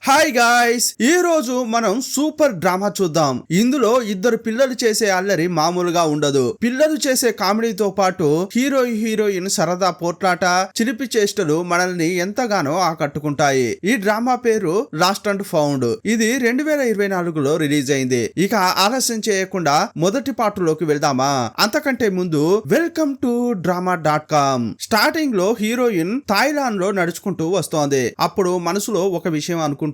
Hi guys, ఈ రోజు మనం సూపర్ డ్రామా చూద్దాం. ఇందులో ఇద్దరు పిల్లలు చేసే అల్లరి మామూలుగా ఉండదు. పిల్లలు చేసే కామెడీతో పాటు హీరోయిన్ సరదా పోట్లాట, చిలిపి చేష్టలు మనల్ని ఎంతగానో ఆకట్టుకుంటాయి. ఈ డ్రామా పేరు లాస్ట్ అండ్ ఫౌండ్. ఇది 2024లో రిలీజ్ అయింది. ఇక ఆలస్యం చేయకుండా మొదటి పార్టులోకి వెళ్దామా? అంతకంటే ముందు వెల్కమ్ టు drama.com. స్టార్టింగ్ లో హీరోయిన్ థాయిలాండ్ లో నడుచుకుంటూ వస్తోంది. అప్పుడు మనసులో ఒక విషయం అనుకుంటోంది.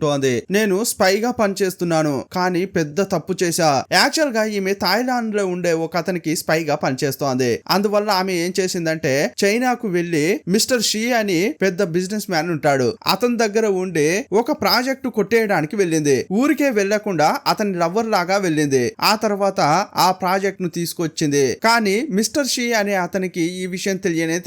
నేను స్పైగా పనిచేస్తున్నాను, కానీ పెద్ద తప్పు చేశా. యాక్చువల్ గా ఈమె థాయిలాండ్ లో ఉండే ఒక అతనికి స్పైగా పనిచేస్తోంది. అందువల్ల ఆమె ఏం చేసిందంటే చైనాకు వెళ్లి మిస్టర్ షీ అని పెద్ద బిజినెస్ మ్యాన్ ఉంటాడు, అతని దగ్గర ఉండి ఒక ప్రాజెక్టు కొట్టేయడానికి వెళ్ళింది. ఊరికే వెళ్లకుండా అతని లవ్వర్ లాగా వెళ్ళింది. ఆ తర్వాత ఆ ప్రాజెక్ట్ ను తీసుకొచ్చింది. కానీ మిస్టర్ షీ అనే అతనికి ఈ విషయం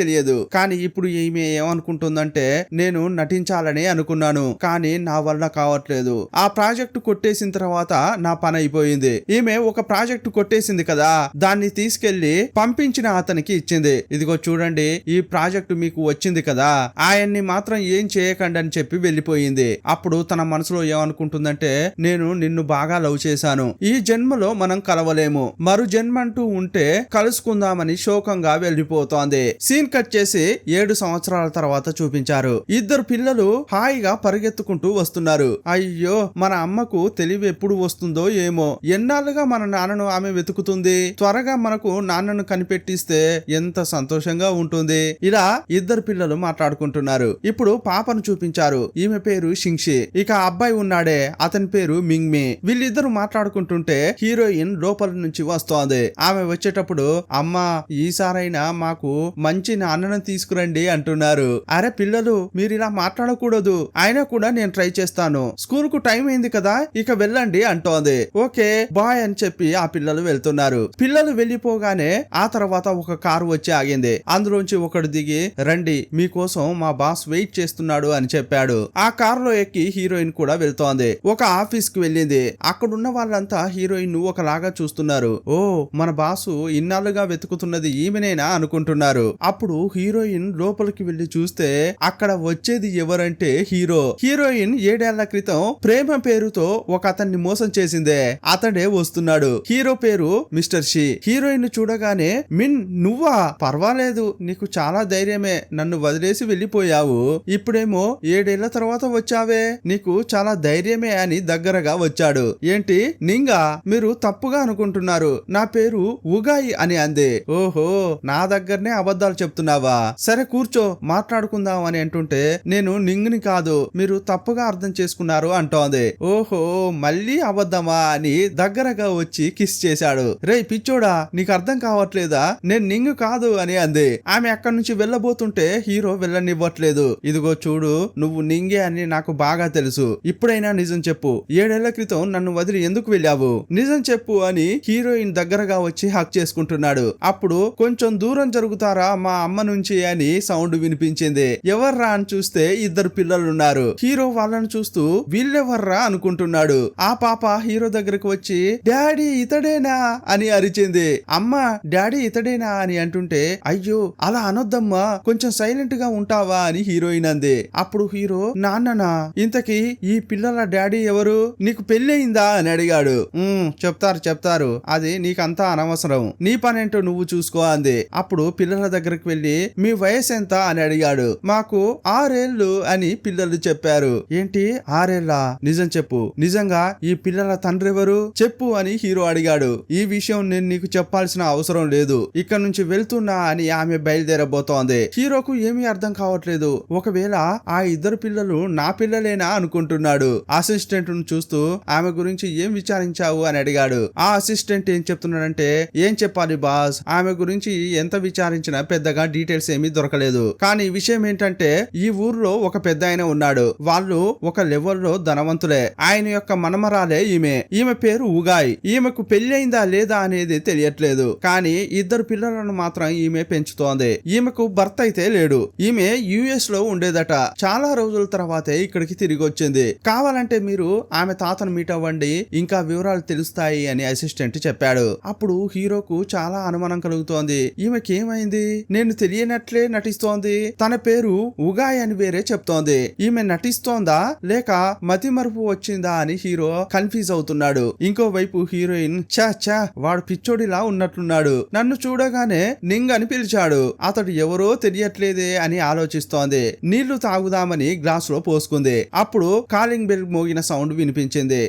తెలియదు. కానీ ఇప్పుడు ఈమె ఏమనుకుంటుందంటే నేను నటించాలని అనుకున్నాను, కానీ నా వల్ల కావట్లేదు. ఆ ప్రాజెక్టు కొట్టేసిన తర్వాత నా పని అయిపోయింది. ఈమె ఒక ప్రాజెక్టు కొట్టేసింది కదా, దాన్ని తీసుకెళ్లి పంపించిన అతనికి ఇచ్చింది. ఇదిగో చూడండి, ఈ ప్రాజెక్టు మీకు వచ్చింది కదా, ఆయన్ని మాత్రం ఏం చేయకండి అని చెప్పి వెళ్ళిపోయింది. అప్పుడు తన మనసులో ఏమనుకుంటుందంటే నేను నిన్ను బాగా లవ్ చేశాను, ఈ జన్మలో మనం కలవలేము, మరు జన్మంటూ ఉంటే కలుసుకుందామని శోకంగా వెళ్ళిపోతోంది. సీన్ కట్ చేసి 7 సంవత్సరాల తర్వాత చూపించారు. ఇద్దరు పిల్లలు హాయిగా పరిగెత్తుకుంటూ వస్తున్నారు. అయ్యో, మన అమ్మకు తెలివి ఎప్పుడు వస్తుందో ఏమో, ఎన్నాళ్ళుగా మన నాన్నను ఆమె వెతుకుతుంది. త్వరగా మనకు నాన్నను కనిపెట్టిస్తే ఎంత సంతోషంగా ఉంటుంది. ఇలా ఇద్దరు పిల్లలు మాట్లాడుకుంటున్నారు. ఇప్పుడు పాపను చూపించారు. ఈమె పేరు షింగ్షి. ఇక అబ్బాయి ఉన్నాడే, అతని పేరు మింగ్మి. వీళ్ళిద్దరు మాట్లాడుకుంటుంటే హీరోయిన్ లోపల నుంచి వస్తోంది. ఆమె వచ్చేటప్పుడు అమ్మా, ఈసారైనా మాకు మంచి నాన్నను తీసుకురండి అంటున్నారు. అరే పిల్లలు, మీరు ఇలా మాట్లాడకూడదు, అయినా కూడా నేను ట్రై చేస్తాను, స్కూల్ కు టైం అయింది కదా, ఇక వెళ్ళండి అంటోంది. ఓకే బాయ్ అని చెప్పి ఆ పిల్లలు వెళ్తున్నారు. పిల్లలు వెళ్ళిపోగానే ఆ తర్వాత ఒక కారు వచ్చి ఆగింది. అందులోంచి ఒకడు దిగి రండి, మీకోసం మా బాస్ వెయిట్ చేస్తున్నాడు అని చెప్పాడు. ఆ కారులో ఎక్కి హీరోయిన్ కూడా వెళ్తోంది. ఒక ఆఫీస్ కి వెళ్ళింది. అక్కడున్న వాళ్ళంతా హీరోయిన్ ను ఒకలాగా చూస్తున్నారు. ఓ, మన బాసు ఇన్నాళ్ళుగా వెతుకుతున్నది ఈమెనేనా అనుకుంటున్నారు. అప్పుడు హీరోయిన్ లోపలికి వెళ్లి చూస్తే అక్కడ వచ్చేది ఎవరంటే హీరోయిన్ 7 ఏళ్ల క్రితం ప్రేమ పేరుతో ఒక అతన్ని మోసం చేసిందే, అతడే వస్తున్నాడు. హీరో పేరు మిస్టర్ షీ. హీరోయిన్ చూడగానే మిన్, నువ్వా? పర్వాలేదు, నీకు చాలా ధైర్యమే, నన్ను వదిలేసి వెళ్ళిపోయావు, ఇప్పుడేమో 7 ఏళ్ల తర్వాత వచ్చావే, నీకు చాలా ధైర్యమే అని దగ్గరగా వచ్చాడు. ఏంటి నింగా, మీరు తప్పుగా అనుకుంటున్నారు, నా పేరు ఉగాయి అని అంది. ఓహో, నా దగ్గరనే అబద్ధాలు చెప్తున్నావా? సరే కూర్చో, మాట్లాడుకుందాం అని అంటుంటే నేను నింగుని కాదు, మీరు తప్పుగా అర్థం చేసుకున్నారు అంటోంది. ఓహో, మళ్ళీ అబద్ధమా అని దగ్గరగా వచ్చి కిస్ చేశాడు. రే పిచ్చోడా, నీకు అర్థం కావట్లేదా, నేను నింగు కాదు అని అంది. ఆమె అక్కడి నుంచి వెళ్ళబోతుంటే హీరో వెళ్ళనివ్వట్లేదు. ఇదిగో చూడు, నువ్వు నింగే అని నాకు బాగా తెలుసు, ఇప్పుడైనా నిజం చెప్పు, 7 ఏళ్ల క్రితం నన్ను వదిలి ఎందుకు వెళ్ళావు, నిజం చెప్పు అని హీరోయిన్ దగ్గరగా వచ్చి హక్ చేసుకుంటున్నాడు. అప్పుడు కొంచెం దూరం జరుగుతారా మా అమ్మ నుంచి అని సౌండ్ వినిపించింది. ఎవర్రా అని చూస్తే ఇద్దరు పిల్లలున్నారు. హీరో వాళ్ళను చూస్తూ వీళ్ళెవర్రా అనుకుంటున్నాడు. ఆ పాప హీరో దగ్గరకు వచ్చి డాడీ ఇతడేనా అని అరిచింది. అమ్మా, డాడీ ఇతడేనా అని అంటుంటే అయ్యో అలా అనొద్దమ్మా, కొంచెం సైలెంట్ గా ఉంటావా అని హీరోయిన్ అంది. అప్పుడు హీరో నాన్ననా, ఇంతకీ ఈ పిల్లల డాడీ ఎవరు, నీకు పెళ్ళయిందా అని అడిగాడు. చెప్తారు, అది నీకంతా అనవసరం, నీ పనేంటో నువ్వు చూసుకో అంది. అప్పుడు పిల్లల దగ్గరకు వెళ్లి మీ వయసు ఎంత అని అడిగాడు. మాకు 6 ఏళ్ళు అని పిల్లలు చెప్పారు. ఏంటి 6 ఏళ్ళా? నిజం చెప్పు, నిజంగా ఈ పిల్లల తండ్రి ఎవరు చెప్పు అని హీరో అడిగాడు. ఈ విషయం నేను నీకు చెప్పాల్సిన అవసరం లేదు, ఇక్కడ నుంచి వెళ్తున్నా అని ఆమె బయలుదేరబోతోంది. హీరోకు ఏమీ అర్థం కావట్లేదు. ఒకవేళ ఆ ఇద్దరు పిల్లలు నా పిల్లలేనా అనుకుంటున్నాడు. అసిస్టెంట్ ను చూస్తూ ఆమె గురించి ఏం విచారించావు అని అడిగాడు. ఆ అసిస్టెంట్ ఏం చెప్తున్నాడంటే ఏం చెప్పాలి బాస్, ఆమె గురించి ఎంత విచారించినా పెద్దగా డీటెయిల్స్ ఏమీ దొరకలేదు. కానీ విషయం ఏంటంటే ఈ ఊర్లో ఒక పెద్ద ఆయన ఉన్నాడు, వాళ్ళు ఒక లెవెల్లో ధనవంతులే, ఆయన యొక్క మనమరాలే ఈమె పేరు ఉగాయి. ఈమెకు పెళ్లి అయిందా లేదా అనేది తెలియట్లేదు, కానీ ఇద్దరు పిల్లలను మాత్రం ఈమె పెంచుతోంది. ఈమెకు భర్త అయితే లేడు. ఈమె యుఎస్ లో ఉండేదట, చాలా రోజుల తర్వాతే ఇక్కడికి తిరిగి వచ్చింది. కావాలంటే మీరు ఆమె తాతను మీట్ అవ్వండి, ఇంకా వివరాలు తెలుస్తాయి అని అసిస్టెంట్ చెప్పాడు. అప్పుడు హీరోకు చాలా అనుమానం కలుగుతోంది. ఈమెకేమైంది, నేను తెలియనట్లే నటిస్తోంది, తన పేరు ఉగాయి అని వేరే చెప్తోంది. ఈమె నటిస్తోందా లేక మతిమరుపు వచ్చిందా అని హీరో కన్ఫ్యూజ్ అవుతున్నాడు. ఇంకోవైపు హీరోయిన్ చా వాడు పిచ్చోడిలా ఉన్నట్లున్నాడు, నన్ను చూడగానే నింగ్ అని పిలిచాడు, అతడు ఎవరో తెలియట్లేదే అని ఆలోచిస్తోంది. నీళ్లు తాగుదామని గ్లాస్ లో పోసుకుంది. అప్పుడు కాలింగ్ బెల్ మోగిన సౌండ్ వినిపించింది.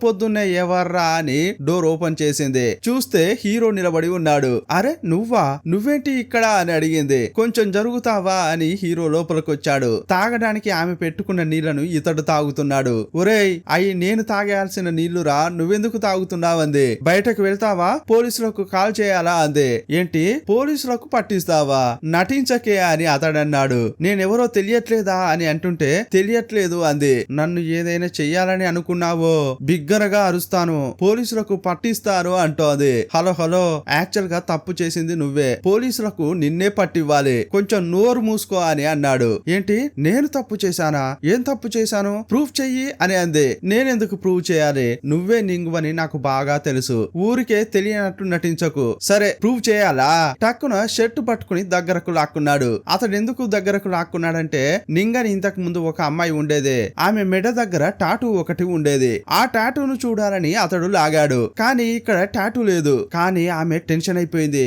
పొద్దున్నే ఎవర్రా అని డోర్ ఓపెన్ చేసింది. చూస్తే హీరో నిలబడి ఉన్నాడు. అరే నువ్వేంటి ఇక్కడ అని అడిగింది. కొంచెం జరుగుతావా అని హీరో లోపలికొచ్చాడు. తాగడానికి ఆమె పెట్టుకున్న నీళ్లను ఇతడు తాగుతున్నాడు. ఒరేయ్ అయి నేను తాగాల్సిన నీళ్లురా, నువ్వెందుకు తాగుతున్నావంది. బయటకు వెళ్తావా, పోలీసులకు కాల్ చేయాలా అంది. ఏంటి పోలీసులకు పట్టిస్తావా, నటించకే అని అతడన్నాడు. నేనెవరో తెలియట్లేదా అని అంటుంటే తెలియట్లేదు అంది. నన్ను ఏదైనా చెయ్యాలని అనుకున్నావో బిగ్గరగా అరుస్తాను, పోలీసులకు పట్టిస్తాను అంటోంది. హలో యాక్చువల్ గా తప్పు చేసింది నువ్వే, పోలీసులకు నిన్నే పట్టివ్వాలి, కొంచెం నోరు మూసుకో అని అన్నాడు. ఏంటి నేను తప్పు చేశానా, ఏం తప్పు చేశాను, ప్రూఫ్ చెయ్యి అని అంది. నేనెందుకు ప్రూవ్ చేయాలి, నువ్వే నింగువని నాకు బాగా తెలుసు, ఊరికే తెలియనట్టు నటించకు. సరే ప్రూవ్ చేయాలా. టక్కున షర్ట్ పట్టుకుని దగ్గరకు లాక్కున్నాడు. అతడు ఎందుకు దగ్గరకు లాక్కున్నాడంటే నింగని ఇంతకు ముందు ఒక అమ్మాయి ఉండేదే, ఆమె మెడ దగ్గర టాటూ ఒకటి ఉండేది. ఆ టాటూను చూడాలని అతడు లాగాడు. కానీ ఇక్కడ టాటూ లేదు. కానీ ఆమె టెన్షన్ అయిపోయింది.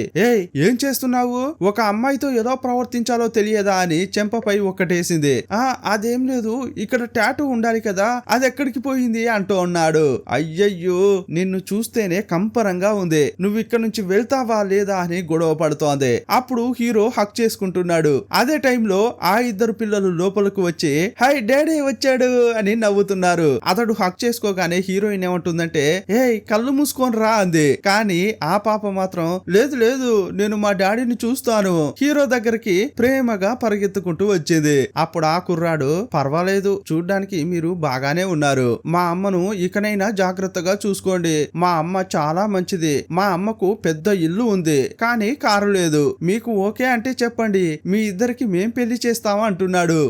ఏం చేస్తున్నావు, ఒక అమ్మాయితో ఏదో ప్రవర్తించాలో తెలియదా అని చెంపపై ఒక్కటేసింది. అదేం లేదు, ఇక్కడ టాటూ ఉండాలి కదా, అది ఎక్కడికి పోయింది అంటూ ఉన్నాడు. అయ్యయ్యో నిన్ను చూస్తేనే కంపరంగా ఉంది, నువ్వు ఇక్కడ నుంచి వెళ్తావా లేదా అని గొడవ పడుతోంది. అప్పుడు హీరో హక్ చేసుకుంటున్నాడు. అదే టైంలో ఆ ఇద్దరు పిల్లలు లోపలకు వచ్చి హై డాడీ వచ్చాడు అని నవ్వుతున్నారు. అతడు హక్ చేసుకోగానే హీరోయిన్ ఏమంటుందంటే కళ్ళు మూసుకొని రా అంది. కానీ ఆ పాప మాత్రం లేదు నేను మా డాడీని చూస్తాను, హీరో దగ్గరికి ప్రేమగా పరిగెత్తుకుంటూ వచ్చింది. అప్పుడు ఆ కుర్రాడు పర్వాలేదు, చూడ్డానికి మీరు బాగానే ఉన్నారు, మా అమ్మను ఇకనైనా జాగ్రత్తగా చూసుకోండి, మా అమ్మ చాలా మంచిది, మా అమ్మకు పెద్ద ఇల్లు ఉంది కానీ కారు లేదు, మీకు ఓకే అంటే చెప్పండి, మీ ఇద్దరికి మేం పెళ్లి చేస్తామా అంటున్నాడు.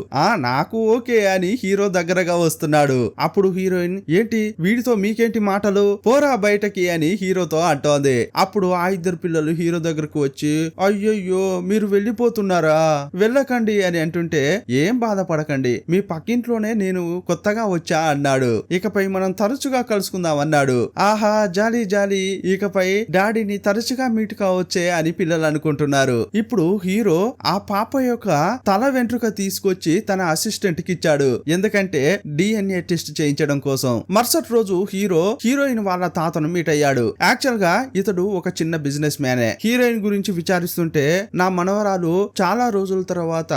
నాకు ఓకే అని హీరో దగ్గరగా వస్తున్నాడు. అప్పుడు హీరోయిన్ ఏంటి వీడితో మీకేంటి మాటలు, పోరా బయటకి అని హీరోతో అంటోంది. అప్పుడు ఆ ఇద్దరు పిల్లలు హీరో దగ్గరకు వచ్చి అయ్యయ్యో మీరు వెళ్ళిపోతున్నారా, వెళ్ళకండి అని అంటుంటే ఏం బాధపడకండి, మీ పక్కింట్లోనే నేను కొత్తగా వచ్చా అన్నాడు. ఇకపై మనం తరచుగా కలుసుకుందాం అన్నాడు. ఆహా జాలీ ఇకపై డాడీని తరచుగా మీట్ కావచ్చే అని పిల్లలు అనుకుంటున్నారు. ఇప్పుడు హీరో ఆ పాప యొక్క తల వెంట్రుక తీసుకొచ్చి తన అసిస్టెంట్ కి ఇచ్చాడు, ఎందుకంటే DNA టెస్ట్ చేయించడం కోసం. మరుసటి రోజు హీరోయిన్ వాళ్ళ తాతను మీట్ అయ్యాడు. యాక్చువల్ గా ఇతడు ఒక చిన్న బిజినెస్ మ్యానే. హీరోయిన్ గురించి విచారిస్తుంటే నా మనవరాలు చాలా రోజుల తర్వాత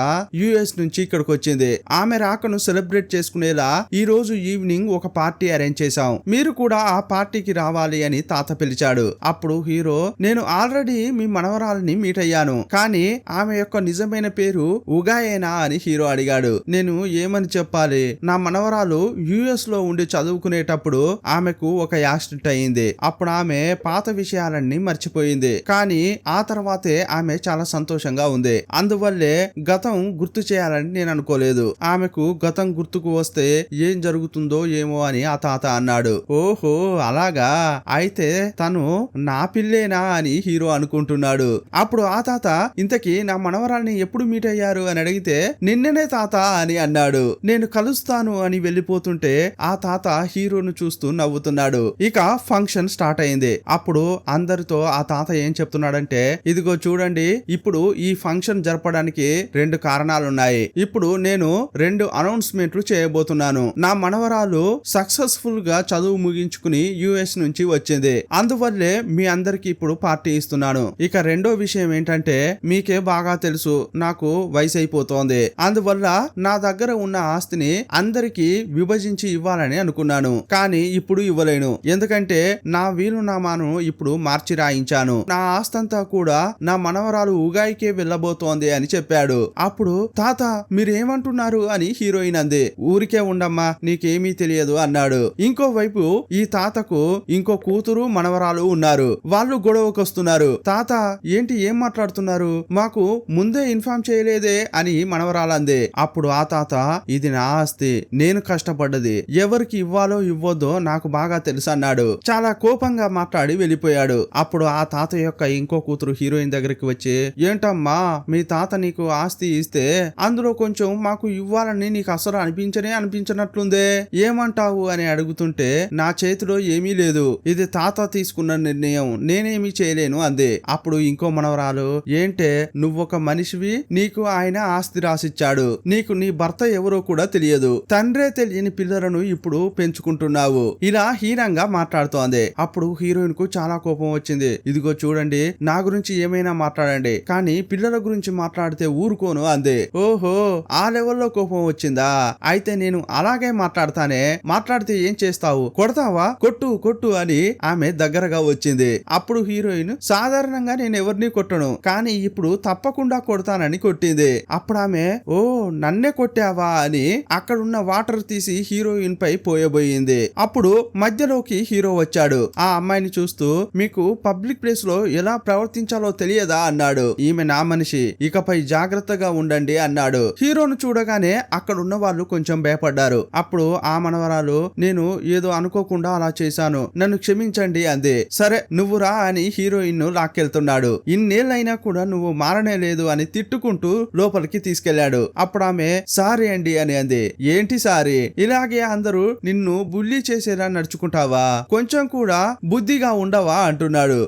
US నుంచి ఇక్కడికి వచ్చింది, ఆమె రాకను సెలబ్రేట్ చేసుకునేలా ఈ రోజు ఈవినింగ్ ఒక పార్టీ అరేంజ్ చేశాం, మీరు కూడా ఆ పార్టీకి రావాలి అని తాత పిలిచాడు. అప్పుడు హీరో నేను ఆల్రెడీ మీ మనవరాలని మీట్ అయ్యాను, కానీ ఆమె యొక్క నిజమైన పేరు ఉగాయేనా అని హీరో అడిగాడు. నేను ఏమని చెప్పాలి, నా మనవరాలు US లో ఉండి చదువుకునేటప్పుడు ఆమెకు ఒక యాక్సిడెంట్ అయింది, అప్పుడు ఆమె పాత విషయాలన్నీ మర్చిపోయింది, కానీ ఆ తర్వాతే ఆమె చాలా సంతోషంగా ఉంది, అందువల్లే గతం గుర్తు చేయాలని నేను అనుకోలేదు, ఆమెకు గతం గుర్తుకు వస్తే ఏం జరుగుతుందో ఏమో అని ఆ తాత అన్నాడు. ఓహో అలాగా, అయితే తను నా పిల్లేనా అని హీరో అనుకుంటున్నాడు. అప్పుడు ఆ తాత ఇంతకీ నా మనవరాల్ని ఎప్పుడు మీట్ అయ్యారు అని అడిగితే నిన్ననే తాత అని అన్నాడు. నేను కలుస్తాను అని వెళ్ళిపోతుంటే ఆ తాత హీరోను చూస్తూ నవ్వుతున్నాడు. ఇక ఫంక్షన్ స్టార్ట్ అయింది. అప్పుడు అందరితో ఆ తాత ఏం చెప్తున్నాడంటే ఇదిగో చూడండి, ఇప్పుడు ఈ ఫంక్షన్ జరపడానికి 2 కారణాలున్నాయి, ఇప్పుడు నేను 2 అనౌన్స్మెంట్లు చేయబోతున్నాను. నా మనవరాలు సక్సెస్ఫుల్ గా చదువు ముగించుకుని US నుంచి వచ్చింది, అందువల్లే మీ అందరికి ఇప్పుడు పార్టీ ఇస్తున్నాను. ఇక రెండో విషయం ఏంటంటే మీకే బాగా తెలుసు నాకు వయసు అయిపోతోంది, అందువల్ల నా దగ్గర ఉన్న ఆస్తిని అందరికి విభజించి ఇవ్వాలని అనుకున్నాను, కానీ ఇప్పుడు ఇవ్వలేను, ఎందుకంటే నా వీలునామాను ఇప్పుడు మార్చి రాయించాను, నా ఆస్తంతా కూడా నా మనవరాలు ఉగాయికే వెళ్ళబోతోంది అని చెప్పాడు. అప్పుడు తాత మీరేమంటున్నారు అని హీరోయిన్ అంది. ఊరికే ఉండమ్మా నీకేమీ తెలియదు అన్నాడు. ఇంకోవైపు ఈ తాతకు ఇంకో కూతురు మనవరాలు ఉన్నారు, వాళ్ళు గొడవకొస్తున్నారు. తాత ఏంటి ఏం మాట్లాడుతున్నారు, మాకు ముందే ఇన్ఫార్మ్ చేయలేదే అని మనవరాలంది. అప్పుడు ఆ తాత ఇది నా ఆస్తి, నేను కష్టపడ్డది, ఎవరికి ఇవ్వాలో ఇవ్వద్దో నాకు బాగా తెలుసు అన్నాడు. చాలా కోపంగా మాట్లాడి వెళ్ళిపోయాడు. అప్పుడు ఆ తాత యొక్క ఇంకో కూతురు హీరోయిన్ దగ్గరికి వచ్చి ఏంటమ్మా మీ తాత నీకు ఆస్తి ఇస్తే అందులో కొంచెం మాకు ఇవ్వాలని నీకు అసలు అనిపించనే చూస్తూనే అనిపించినట్లుందే, ఏమంటావు అని అడుగుతుంటే నా చేతిలో ఏమీ లేదు, ఇది తాత తీసుకున్న నిర్ణయం, నేనేమీ చేయలేను అంది. అప్పుడు ఇంకో మనవరాలు, ఏంటే నువ్వొక మనిషివి, నీకు ఆయన ఆస్తి రాసిచ్చాడు, నీకు నీ భర్త ఎవరో కూడా తెలియదు, తండ్రే తెలియని పిల్లలను ఇప్పుడు పెంచుకుంటున్నావు, ఇలా హీనంగా మాట్లాడుతోంది. అప్పుడు హీరోయిన్ కు చాలా కోపం వచ్చింది. ఇదిగో చూడండి, నా గురించి ఏమైనా మాట్లాడండి, కానీ పిల్లల గురించి మాట్లాడితే ఊరుకోను అంది. ఓహో, ఆ లెవెల్లో కోపం వచ్చిందా, అయితే నేను అలాగే మాట్లాడతానే, మాట్లాడితే ఏం చేస్తావు, కొడతావా, కొట్టు కొట్టు అని ఆమె దగ్గరగా వచ్చింది. అప్పుడు హీరోయిన్, సాధారణంగా నేను ఎవరిని కొట్టను, కానీ ఇప్పుడు తప్పకుండా కొడతానని కొట్టింది. అప్పుడు ఆమె, ఓ నన్నే కొట్టావా అని అక్కడున్న వాటర్ తీసి హీరోయిన్ పై పోయబోయింది. అప్పుడు మధ్యలోకి హీరో వచ్చాడు. ఆ అమ్మాయిని చూస్తూ, మీకు పబ్లిక్ ప్లేస్ లో ఎలా ప్రవర్తించాలో తెలియదా అన్నాడు. ఈమె నా మనిషి, ఇకపై జాగ్రత్తగా ఉండండి అన్నాడు. హీరోను చూడగానే అక్కడున్న వాళ్ళు కొంచెం భయపడ్డారు. అప్పుడు ఆ మనవరాలు, నేను ఏదో అనుకోకుండా అలా చేశాను, నన్ను క్షమించండి అంది. సరే నువ్వు రా అని హీరోయిన్ ను లాక్కెళ్తున్నాడు. ఇన్నేళ్ళైనా కూడా నువ్వు మారనే లేదు అని తిట్టుకుంటూ లోపలికి తీసుకెళ్లాడు. అప్పుడు ఆమె, సారీ అండి అని అంది. ఏంటి సారీ, ఇలాగే అందరూ నిన్ను బుల్లీ చేసేలా నడుచుకుంటావా, కొంచెం కూడా బుద్ధిగా ఉండవా అంటున్నాడు.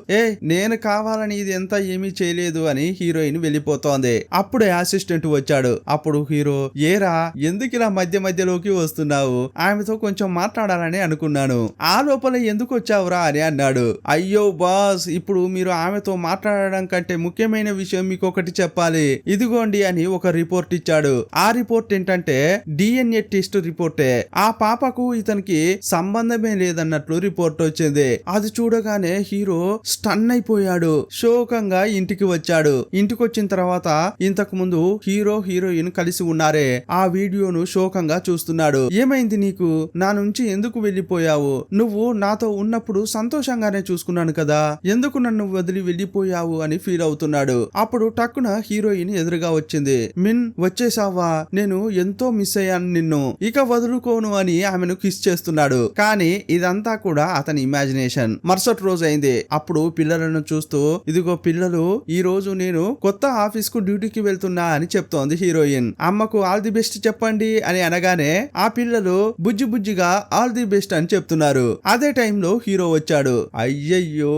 నేను కావాలని ఇది ఎంత ఏమీ చేయలేదు అని హీరోయిన్ వెళ్ళిపోతోంది. అప్పుడే అసిస్టెంట్ వచ్చాడు. అప్పుడు హీరో, ఏరా ఎందుకు ఇలా మధ్య మధ్యలోకి వస్తున్నావు, ఆమెతో కొంచెం మాట్లాడాలని అనుకున్నాను, ఆ లోపల ఎందుకు వచ్చావురా అని అన్నాడు. అయ్యో బాస్, ఇప్పుడు మీరు ఆమెతో మాట్లాడడం కంటే ముఖ్యమైన విషయం మీకు ఒకటి చెప్పాలి, ఇదిగోండి అని ఒక రిపోర్ట్ ఇచ్చాడు. ఆ రిపోర్ట్ ఏంటంటే DNA టెస్ట్ రిపోర్టే. ఆ పాపకు ఇతనికి సంబంధమే లేదన్నట్లు రిపోర్ట్ వచ్చింది. అది చూడగానే హీరో స్టన్ అయిపోయాడు. శోకంగా ఇంటికి వచ్చాడు. ఇంటికి వచ్చిన తర్వాత ఇంతకు ముందు హీరో హీరోయిన్ కలిసి ఉన్నారే, ఆ వీడియోను శోకంగా చూస్తున్నాడు. ఏమైంది నీకు, నా నుంచి ఎందుకు వెళ్ళిపోయావు, నువ్వు నాతో ఉన్నప్పుడు సంతోషంగానే చూసుకున్నాను కదా, ఎందుకు నన్ను వదిలి వెళ్ళిపోయావు అని ఫీల్ అవుతున్నాడు. అప్పుడు టక్కున హీరోయిన్ ఎదురుగా వచ్చింది. మిన్ వచ్చేసావా, నేను ఎంతో మిస్ అయ్యాను నిన్ను, ఇక వదులుకోను అని ఆమెను కిస్ చేస్తున్నాడు. కానీ ఇదంతా కూడా అతని ఇమాజినేషన్. మరుసటి రోజు అయింది. అప్పుడు పిల్లలను చూస్తూ, ఇదిగో పిల్లలు, ఈ రోజు నేను కొత్త ఆఫీస్ కు డ్యూటీకి వెళ్తున్నా అని చెప్తోంది హీరోయిన్. అమ్మకు ఆల్ ది బెస్ట్ చెప్పండి అని అనగానే ఆ పిల్లలు బుజ్జి బుజ్జిగా ఆల్ ది బెస్ట్ అని చెప్తున్నారు. అదే టైంలో హీరో వచ్చాడు. అయ్యయ్యో,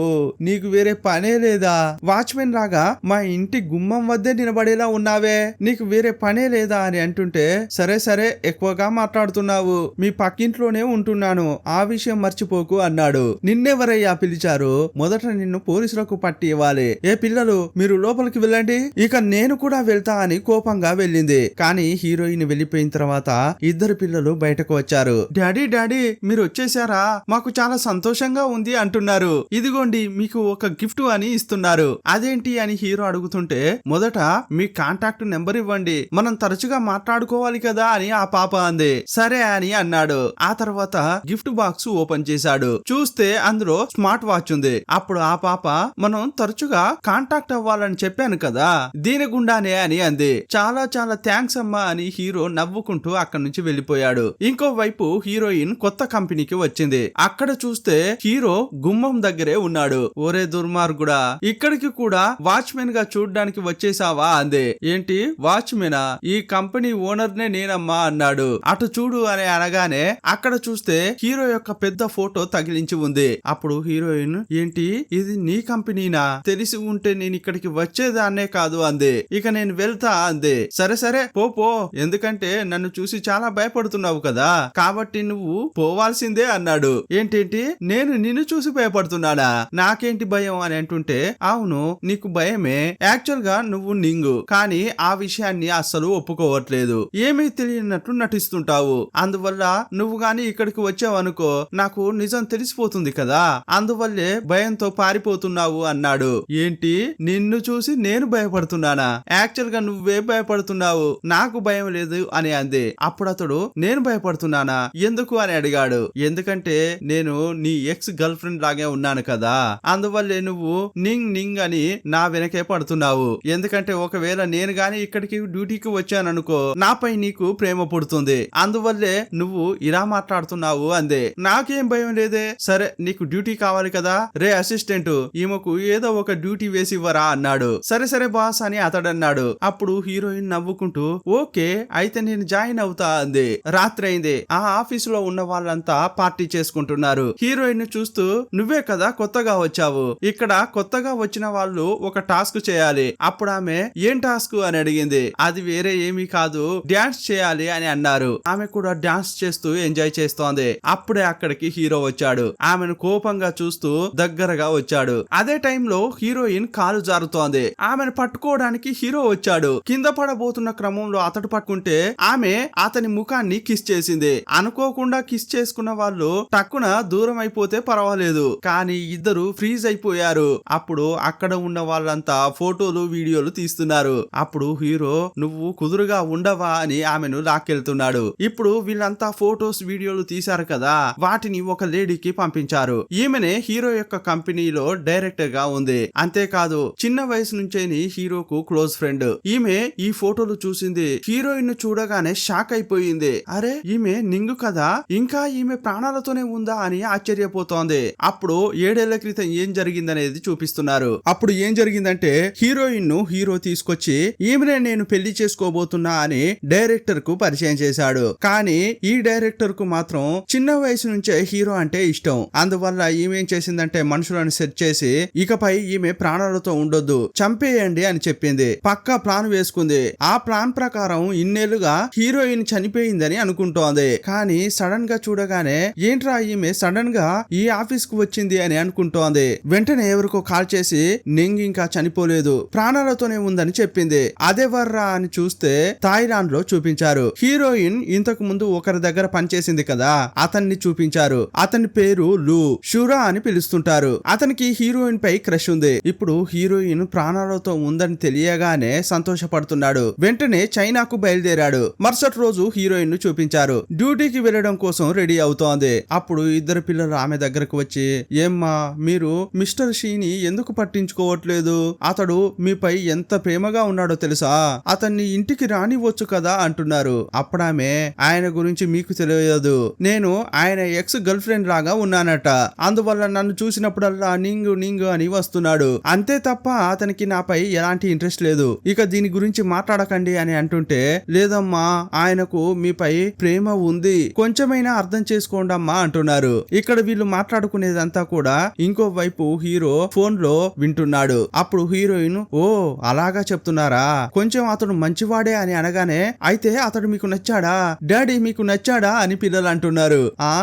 నీకు వేరే పనే లేదా, వాచ్మెన్ లాగా మా ఇంటి గుమ్మం వద్దే నిలబడేలా ఉన్నావే, నీకు వేరే పనే లేదా అని అంటుంటే, సరే సరే ఎక్కువగా మాట్లాడుతున్నావు, మీ పక్కింట్లోనే ఉంటున్నాను, ఆ విషయం మర్చిపోకు అన్నాడు. నిన్నెవరయ్యా పిలిచారు, మొదట నిన్ను పోలీసులకు పట్టి ఇవ్వాలి, ఏ పిల్లలు మీరు లోపలికి వెళ్ళండి, ఇక నేను కూడా వెళ్తా అని కోపంగా వెళ్ళింది. కానీ హీరోయిన్ వెళ్ళిపోయిన తర్వాత ఇద్దరు పిల్లలు బయటకు వచ్చారు. డాడీ డాడీ మీరు వచ్చేసారా, మాకు చాలా సంతోషంగా ఉంది అంటున్నారు, ఇదిగోండి మీకు ఒక గిఫ్ట్ అని ఇస్తున్నారు. అదేంటి అని హీరో అడుగుతుంటే, మొదట మీ కాంటాక్ట్ నెంబర్ ఇవ్వండి, మనం తరచుగా మాట్లాడుకోవాలి కదా అని ఆ పాప అంది. సరే అని అన్నాడు. ఆ తర్వాత గిఫ్ట్ బాక్స్ ఓపెన్ చేశాడు. చూస్తే అందులో స్మార్ట్ వాచ్ ఉంది. అప్పుడు ఆ పాప, మనం తరచుగా కాంటాక్ట్ అవ్వాలని చెప్పాను కదా, దీని గుండానే అని అంది. చాలా చాలా థ్యాంక్స్ అమ్మా అని హీరో నవ్వుకుంటూ అక్కడి నుంచి వెళ్ళిపోయాడు. ఇంకోవైపు హీరోయిన్ కొత్త కంపెనీకి వచ్చింది. అక్కడ చూస్తే హీరో గుమ్మం దగ్గరే ఉన్నాడు. ఒరే దుర్మార్గుడా, ఇక్కడికి కూడా వాచ్మెన్ గా చూడ్డానికి వచ్చేసావా అంది. ఏంటి వాచ్మెనా, ఈ కంపెనీ ఓనర్ నే నేనమ్మా అన్నాడు. అటు చూడు అని అనగానే అక్కడ చూస్తే హీరో యొక్క పెద్ద ఫోటో తగిలించి ఉంది. అప్పుడు హీరోయిన్, ఏంటి ఇది నీ కంపెనీనా, తెలిసి ఉంటే నేను ఇక్కడికి వచ్చేదాన్నే కాదు అంది. ఇక నేను వెళ్తా అంది. సరే సరే పో, ఎందుకంటే నన్ను చూసి చాలా భయపడుతున్నావు కదా, కాబట్టి నువ్వు పోవాల్సిందే అన్నాడు. ఏంటేంటి, నేను నిన్ను చూసి భయపడుతున్నానా, నాకేంటి భయం అని అంటుంటే, అవును నీకు భయమే, యాక్చువల్ గా నువ్వు నింగు, కానీ ఆ విషయాన్ని అస్సలు ఒప్పుకోవట్లేదు, ఏమీ తెలియనట్లు నటిస్తుంటావు, అందువల్ల నువ్వు గాని ఇక్కడికి వచ్చావనుకో నాకు నిజం తెలిసిపోతుంది కదా, అందువల్లే భయంతో పారిపోతున్నావు అన్నాడు. ఏంటి, నిన్ను చూసి నేను భయపడుతున్నానా, యాక్చువల్ గా నువ్వే భయపడుతున్నావు, నాకు భయం లేదు అని అంది. అప్పుడు అతడు, నేను భయపడుతున్నానా, ఎందుకు అని అడిగాడు. ఎందుకంటే నేను నీ ఎక్స్ గర్ల్ ఫ్రెండ్ లాగే ఉన్నాను కదా, అందువల్లే నువ్వు నింగ్ నింగ్ అని నా వెనకే పడుతున్నావు, ఎందుకంటే ఒకవేళ నేను గాని ఇక్కడికి డ్యూటీకి వచ్చాననుకో నాపై నీకు ప్రేమ పుడుతుంది, అందువల్లే నువ్వు ఇలా మాట్లాడుతున్నావు అందే. నాకేం భయం లేదే, సరే నీకు డ్యూటీ కావాలి కదా, రే అసిస్టెంట్ ఈమెకు ఏదో ఒక డ్యూటీ వేసి ఇవ్వరా అన్నాడు. సరే సరే బాస్ అని అతడన్నాడు. అప్పుడు హీరోయిన్ నవ్వుకుంటూ, ఓకే అయితే నేను జాయిన్ అవుతా అంది. రాత్రి అయింది. ఆ ఆఫీస్ లో ఉన్న వాళ్ళంతా పార్టీ చేసుకుంటున్నారు. హీరోయిన్ చూస్తూ నువ్వే కదా కొత్తగా వచ్చావు, ఇక్కడ కొత్తగా వచ్చిన వాళ్ళు ఒక టాస్క్ చేయాలి. అప్పుడు ఆమె ఏం టాస్క్ అని అడిగింది. అది వేరే ఏమీ కాదు, డాన్స్ చేయాలి అని అన్నారు. ఆమె కూడా డాన్స్ చేస్తూ ఎంజాయ్ చేస్తోంది. అప్పుడే అక్కడికి హీరో వచ్చాడు. ఆమెను కోపంగా చూస్తూ దగ్గరగా వచ్చాడు. అదే టైంలో హీరోయిన్ కాలు జారుతోంది. ఆమెను పట్టుకోవడానికి హీరో వచ్చాడు. కింద పడబోతున్న క్రమంలో అతడు పట్టుకుంటే ఆమె అతని ముఖాన్ని కిస్ చేసింది. అనుకోకుండా కిస్ చేసుకున్న వాళ్ళు టక్కున దూరం అయిపోతే పర్వాలేదు, కానీ ఇద్దరు ఫ్రీజ్ అయిపోయారు. అప్పుడు అక్కడ ఉన్న వాళ్ళంతా ఫోటోలు వీడియోలు తీస్తున్నారు. అప్పుడు హీరో నువ్వు కుదురుగా ఉండవా అని ఆమెను లాక్కెళ్తున్నాడు. ఇప్పుడు వీళ్ళంతా ఫోటోస్ వీడియోలు తీశారు కదా, వాటిని ఒక లేడీకి పంపించారు. ఈమెనే హీరో యొక్క కంపెనీలో డైరెక్టర్ గా ఉంది. అంతేకాదు చిన్న వయసు నుంచే హీరోకు క్లోజ్ ఫ్రెండ్. ఈమె ఈ ఫోటోలు చూసింది. హీరోయిన్ ను చూడగానే షాక్ అయిపోయింది. అరే ఈమె నింగు కదా, ఇంకా ఈమె ప్రాణాలతోనే ఉందా అని ఆశ్చర్యపోతోంది. అప్పుడు 7 ఏళ్ల క్రితం ఏం జరిగిందనేది చూపిస్తున్నారు. అప్పుడు ఏం జరిగిందంటే హీరోయిన్ ను హీరో తీసుకొచ్చి ఈమెనే నేను పెళ్లి చేసుకోబోతున్నా అని డైరెక్టర్ కు పరిచయం చేశాడు. కానీ ఈ డైరెక్టర్ కు మాత్రం చిన్న వయసు నుంచే హీరో అంటే ఇష్టం. అందువల్ల ఈమె ఏం చేసిందంటే మనుషులను సెట్ చేసి ఇకపై ఈమె ప్రాణాలతో ఉండొద్దు, చంపేయండి అని చెప్పింది. పక్కా ప్లాన్ వేసుకుంది. ఆ ప్లాన్ ప్రకారం ఇన్నేళ్లుగా హీరోయిన్ చనిపోయిందని అనుకుంటోంది. కానీ సడన్ గా చూడగానే ఏంట్రా ఈమె సడన్ గా ఈ ఆఫీస్ కు వచ్చింది అని అనుకుంటోంది. వెంటనే ఎవరికో కాల్ చేసి నింగ్ ఇంకా చనిపోలేదు, ప్రాణాలతోనే ఉందని చెప్పింది. అదేవర్రా అని చూస్తే థాయిలాండ్ లో చూపించారు. హీరోయిన్ ఇంతకు ముందు ఒకరి దగ్గర పనిచేసింది కదా, అతన్ని చూపించారు. అతని పేరు లూ, షూరా అని పిలుస్తుంటారు. అతనికి హీరోయిన్ పై క్రష్ ఉంది. ఇప్పుడు హీరోయిన్ ప్రాణాలతో ఉందని తెలియగానే సంతోషపడుతున్నాడు. వెంటనే చైనాకు బయలుదేరాడు. మరుసటి రోజు హీరోయిన్ ను చూపించారు. డ్యూటీకి వెళ్లడం కోసం రెడీ అవుతోంది. అప్పుడు ఇద్దరు పిల్లలు ఆమె దగ్గరకు వచ్చి ఏమ్మా మీరు మిస్టర్ షీని ఎందుకు పట్టించుకోవట్లేదు, అతడు మీపై ఎంత ప్రేమగా ఉన్నాడో తెలుసా, అతన్ని ఇంటికి రానివ్వచ్చు కదా అంటున్నారు. అప్పుడామె ఆయన గురించి మీకు తెలియదు, నేను ఆయన ఎక్స్ గర్ల్ ఫ్రెండ్ లాగా ఉన్నానట, అందువల్ల నన్ను చూసినప్పుడల్లా నింగు నింగు అని వస్తున్నాడు, అంతే తప్ప అతనికి నాపై ఎలాంటి ఇంట్రెస్ట్ లేదు, ఇక దీని గురించి మాట్లాడకండి అని అంటుంటే లేదమ్మా ఆయనకు మీపై ప్రేమ ఉంది, కొంచెమైనా అర్థం చేసుకోండమ్మా అంటున్నారు. ఇక్కడ వీళ్ళు మాట్లాడుకునేదంతా కూడా ఇంకో వైపు హీరో ఫోన్ లో వింటున్నాడు. అప్పుడు హీరోయిన్ ఓ అలాగా చెప్తున్నారా, కొంచెం అతడు మంచివాడే అని అనగానే అయితే అతడు మీకు నచ్చాడా, డాడీ మీకు నచ్చాడా అని పిల్లలు అంటున్నారు. ఆ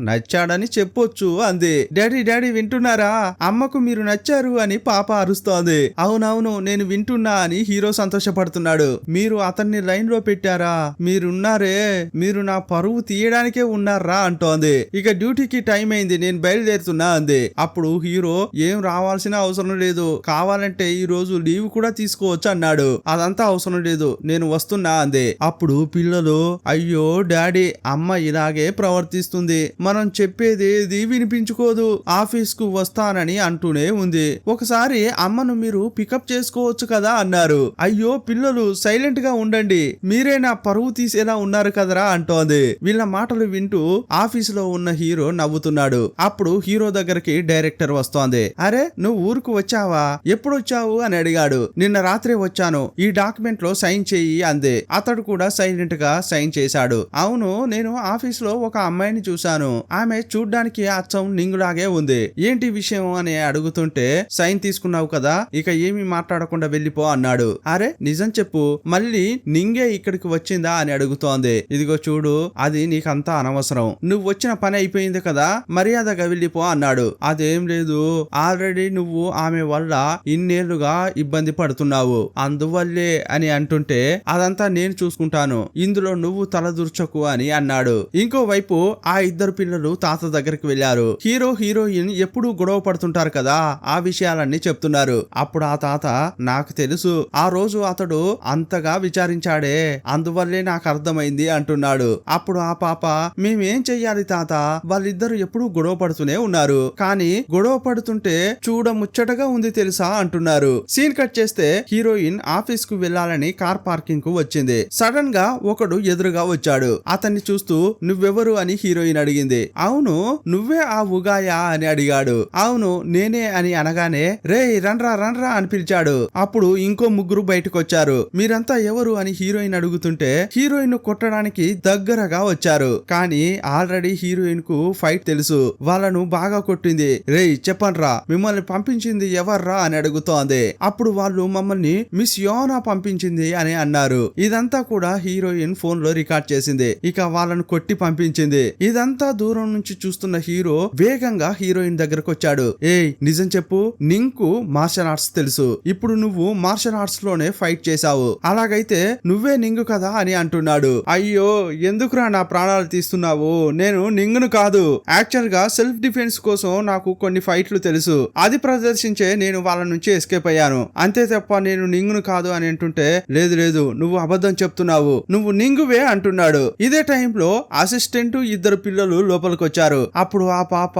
నచ్చాడని చెప్పొచ్చు అంది. డాడీ డాడీ వింటున్నారా, అమ్మకు మీరు నచ్చారు అని పాప అరుస్తోంది. అవునవును నేను వింటున్నా అని హీరో సంతోషపడుతున్నాడు. మీరు అతన్ని లైన్ లో పెట్టారా, మీరున్నారే, మీరు నా పరువు తీయడానికే ఉన్నారా అంటోంది. ఇక డ్యూటీకి టైం అయింది, నేను బయలుదేరుతున్నా అంది. అప్పుడు హీరో ఏం రావాల్సిన అవసరం లేదు, కావాలంటే ఈ రోజు లీవ్ కూడా తీసుకోవచ్చు అన్నాడు. అదంతా అవసరం లేదు, నేను వస్తున్నా అంది. అప్పుడు పిల్లలు అయ్యో డాడీ అమ్మ ఇలాగే ప్రవర్తిస్తుంది, మనం చెప్పేది వినిపించుకోదు, ఆఫీస్ కు వస్తానని అంటూనే ఉంది, ఒకసారి అమ్మను మీరు పికప్ చేసుకోవచ్చు కదా అన్నారు. అయ్యో పిల్లలు సైలెంట్ గా ఉండండి, మీరే నా పరువు తీసేలా ఉన్నారు కదరా అంటోంది. వీళ్ళ మాటలు వింటూ ఆఫీస్ లో ఉన్న హీరో నవ్వుతున్నాడు. అప్పుడు హీరో దగ్గరికి డైరెక్టర్ వస్తోంది. అరే నువ్వు ఊరుకు వచ్చావా, ఎప్పుడు వచ్చావు అని అడిగాడు. నిన్న రాత్రే వచ్చాను, ఈ డాక్యుమెంట్ లో సైన్ చెయ్యి అంది. అతడు కూడా సైలెంట్ గా సైన్ చేశాడు. అవును నేను ఆఫీస్ లో ఒక అమ్మాయిని చూశాను, ఆమె చూడ్డానికి అచ్చం నింగులాగే ఉంది, ఏంటి విషయం అని అడుగుతుంటే సైన్ తీసుకున్నావు కదా, ఇక ఏమీ మాట్లాడకుండా వెళ్ళిపో అన్నాడు. అరే నిజం చెప్పు, మళ్ళీ నింగే ఇక్కడికి వచ్చిందా అని అడుగుతోంది. ఇదిగో చూడు అది నీకంతా అనవసరం, నువ్వు వచ్చిన పని అయిపోయింది కదా, మర్యాదగా వెళ్ళిపో అన్నాడు. అదేం లేదు, ఆల్రెడీ నువ్వు ఆమె వల్ల ఇన్నేళ్లుగా ఇబ్బంది పడుతున్నావు, అందువల్లే అని అంటుంటే అదంతా నేను చూసుకుంటాను, ఇందులో నువ్వు తలదూర్చకు అని అన్నాడు. ఇంకోవైపు ఆ ఇద్దరు పిల్లలు తాత దగ్గరికి వెళ్లారు. హీరో హీరోయిన్ ఎప్పుడూ గొడవ పడుతుంటారు కదా, ఆ విషయాలన్నీ చెప్తున్నారు. అప్పుడు ఆ తాత నాకు తెలుసు, ఆ రోజు అతడు అంతగా విచారించాడే, అందువల్లే నాకు అర్థమైంది అంటున్నాడు. అప్పుడు ఆ పాప మేమేం చెయ్యాలి తాత, వాళ్ళిద్దరు ఎప్పుడూ గొడవ పడుతూనే ఉన్నారు, కానీ గొడవ పడుతుంటే చూడ ముచ్చటగా ఉంది తెలుసా అంటున్నారు. సీన్ కట్ చేస్తే హీరోయిన్ ఆఫీస్ కు వెళ్లాలని కార్ పార్కింగ్ కు వచ్చింది. సడన్ గా ఒకడు ఎదురుగా వచ్చాడు. అతన్ని చూస్తూ నువ్వెవరు అని హీరోయిన్ అడిగింది. అవును నువ్వే ఆ ఉగాయా అని అడిగాడు. అవును నేనే అని అనగానే రే రండ్రా రండ్రా అని పిలిచాడు. అప్పుడు ఇంకో ముగ్గురు బయటకు వచ్చారు. మీరంతా ఎవరు అని హీరోయిన్ అడుగుతుంటే హీరోయిన్ కొట్టడానికి దగ్గరగా వచ్చారు. కానీ ఆల్రెడీ హీరోయిన్ కు ఫైట్ తెలుసు. వాళ్ళను బాగా కొట్టింది. రేయ్ చెప్పండ్రా, మిమ్మల్ని పంపించింది ఎవర్రా అని అడుగుతోంది. అప్పుడు వాళ్ళు మమ్మల్ని మిస్ యోనా పంపించింది అని అన్నారు. ఇదంతా కూడా హీరోయిన్ ఫోన్ లో రికార్డ్ చేసింది. ఇక వాళ్ళను కొట్టి పంపించింది. ఇదంతా దూరం నుంచి చూస్తున్న హీరో వేగంగా హీరోయిన్ దగ్గరకు వచ్చాడు. ఏయ్ నిజం చెప్పు, నీకు మార్షల్ ఆర్ట్స్ తెలుసు. ఇప్పుడు నువ్వు మార్షల్ ఆర్ట్స్ లోనే ఫైట్ చేశావు. అలాగైతే నువ్వే నింగు కదా అని అంటున్నాడు. అయ్యో ఎందుకురా నా ప్రాణాలు తీస్తున్నావు? నేను నింగును కాదు. యాక్చువల్ గా సెల్ఫ్ డిఫెన్స్ కోసం నాకు కొన్ని ఫైట్లు తెలుసు. అది ప్రదర్శించే నేను వాళ్ళ నుంచి ఎస్కేప్ అయ్యాను. అంతే తప్ప నేను నింగును కాదు అని అంటుంటే, లేదు లేదు నువ్వు అబద్ధం చెప్తున్నావు, నువ్వు నింగువే అంటున్నాడు. ఇదే టైంలో అసిస్టెంట్ ఇద్దరు పిల్లలు లోపలికి వచ్చారు. అప్పుడు ఆ పాప,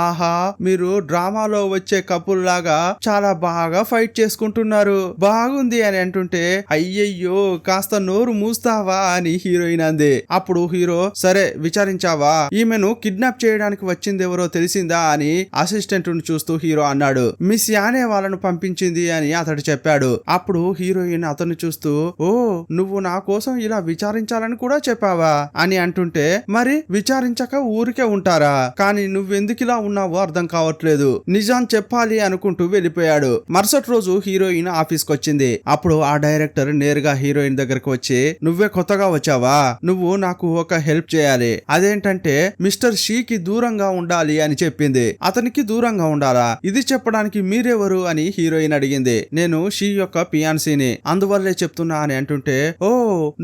ఆహా మీరు డ్రామాలో వచ్చే కపుల్ లాగా చాలా బాగా ఫైట్ చేసుకుంటున్నారు, బాగుంది అని అంటుంటే, అయ్యయ్యో కాస్త నోరు మూస్తావా అని హీరోయిన్ అంది. అప్పుడు హీరో, సరే విచారించావా, ఈమెను కిడ్నాప్ చేయడానికి వచ్చింది ఎవరో తెలిసిందా అని అసిస్టెంట్ ను చూస్తూ హీరో అన్నాడు. మిస్ యానే వాళ్ళను పంపించింది అని అతడు చెప్పాడు. అప్పుడు హీరోయిన్ అతను చూస్తూ, ఓ నువ్వు నా కోసం ఇలా విచారించాలని కూడా చెప్పావా అని అంటుంటే, మరి విచారించక ఊరికే ఉంటారా? కానీ నువ్వెందుకు ఇలా ఉన్నావో అర్థం కావట్లేదు, నిజం చెప్పాలి అనుకుంటూ వెళ్ళిపోయాడు. మరుసటి రోజు హీరోయిన్ ఆఫీస్ కి వచ్చింది. అప్పుడు ఆ డైరెక్టర్ నేరుగా హీరోయిన్ దగ్గరకు వచ్చి, నువ్వే కొత్తగా వచ్చావా, నువ్వు నాకు ఒక హెల్ప్ చేయాలి. అదేంటంటే మిస్టర్ షీకి దూరంగా ఉండాలి అని చెప్పింది. అతనికి దూరంగా ఉండాలా? ఇది చెప్పడానికి మీరెవరు అని హీరోయిన్ అడిగింది. నేను షీ యొక్క పియాన్సీని, అందువల్లే చెప్తున్నా అని అంటుంటే, ఓ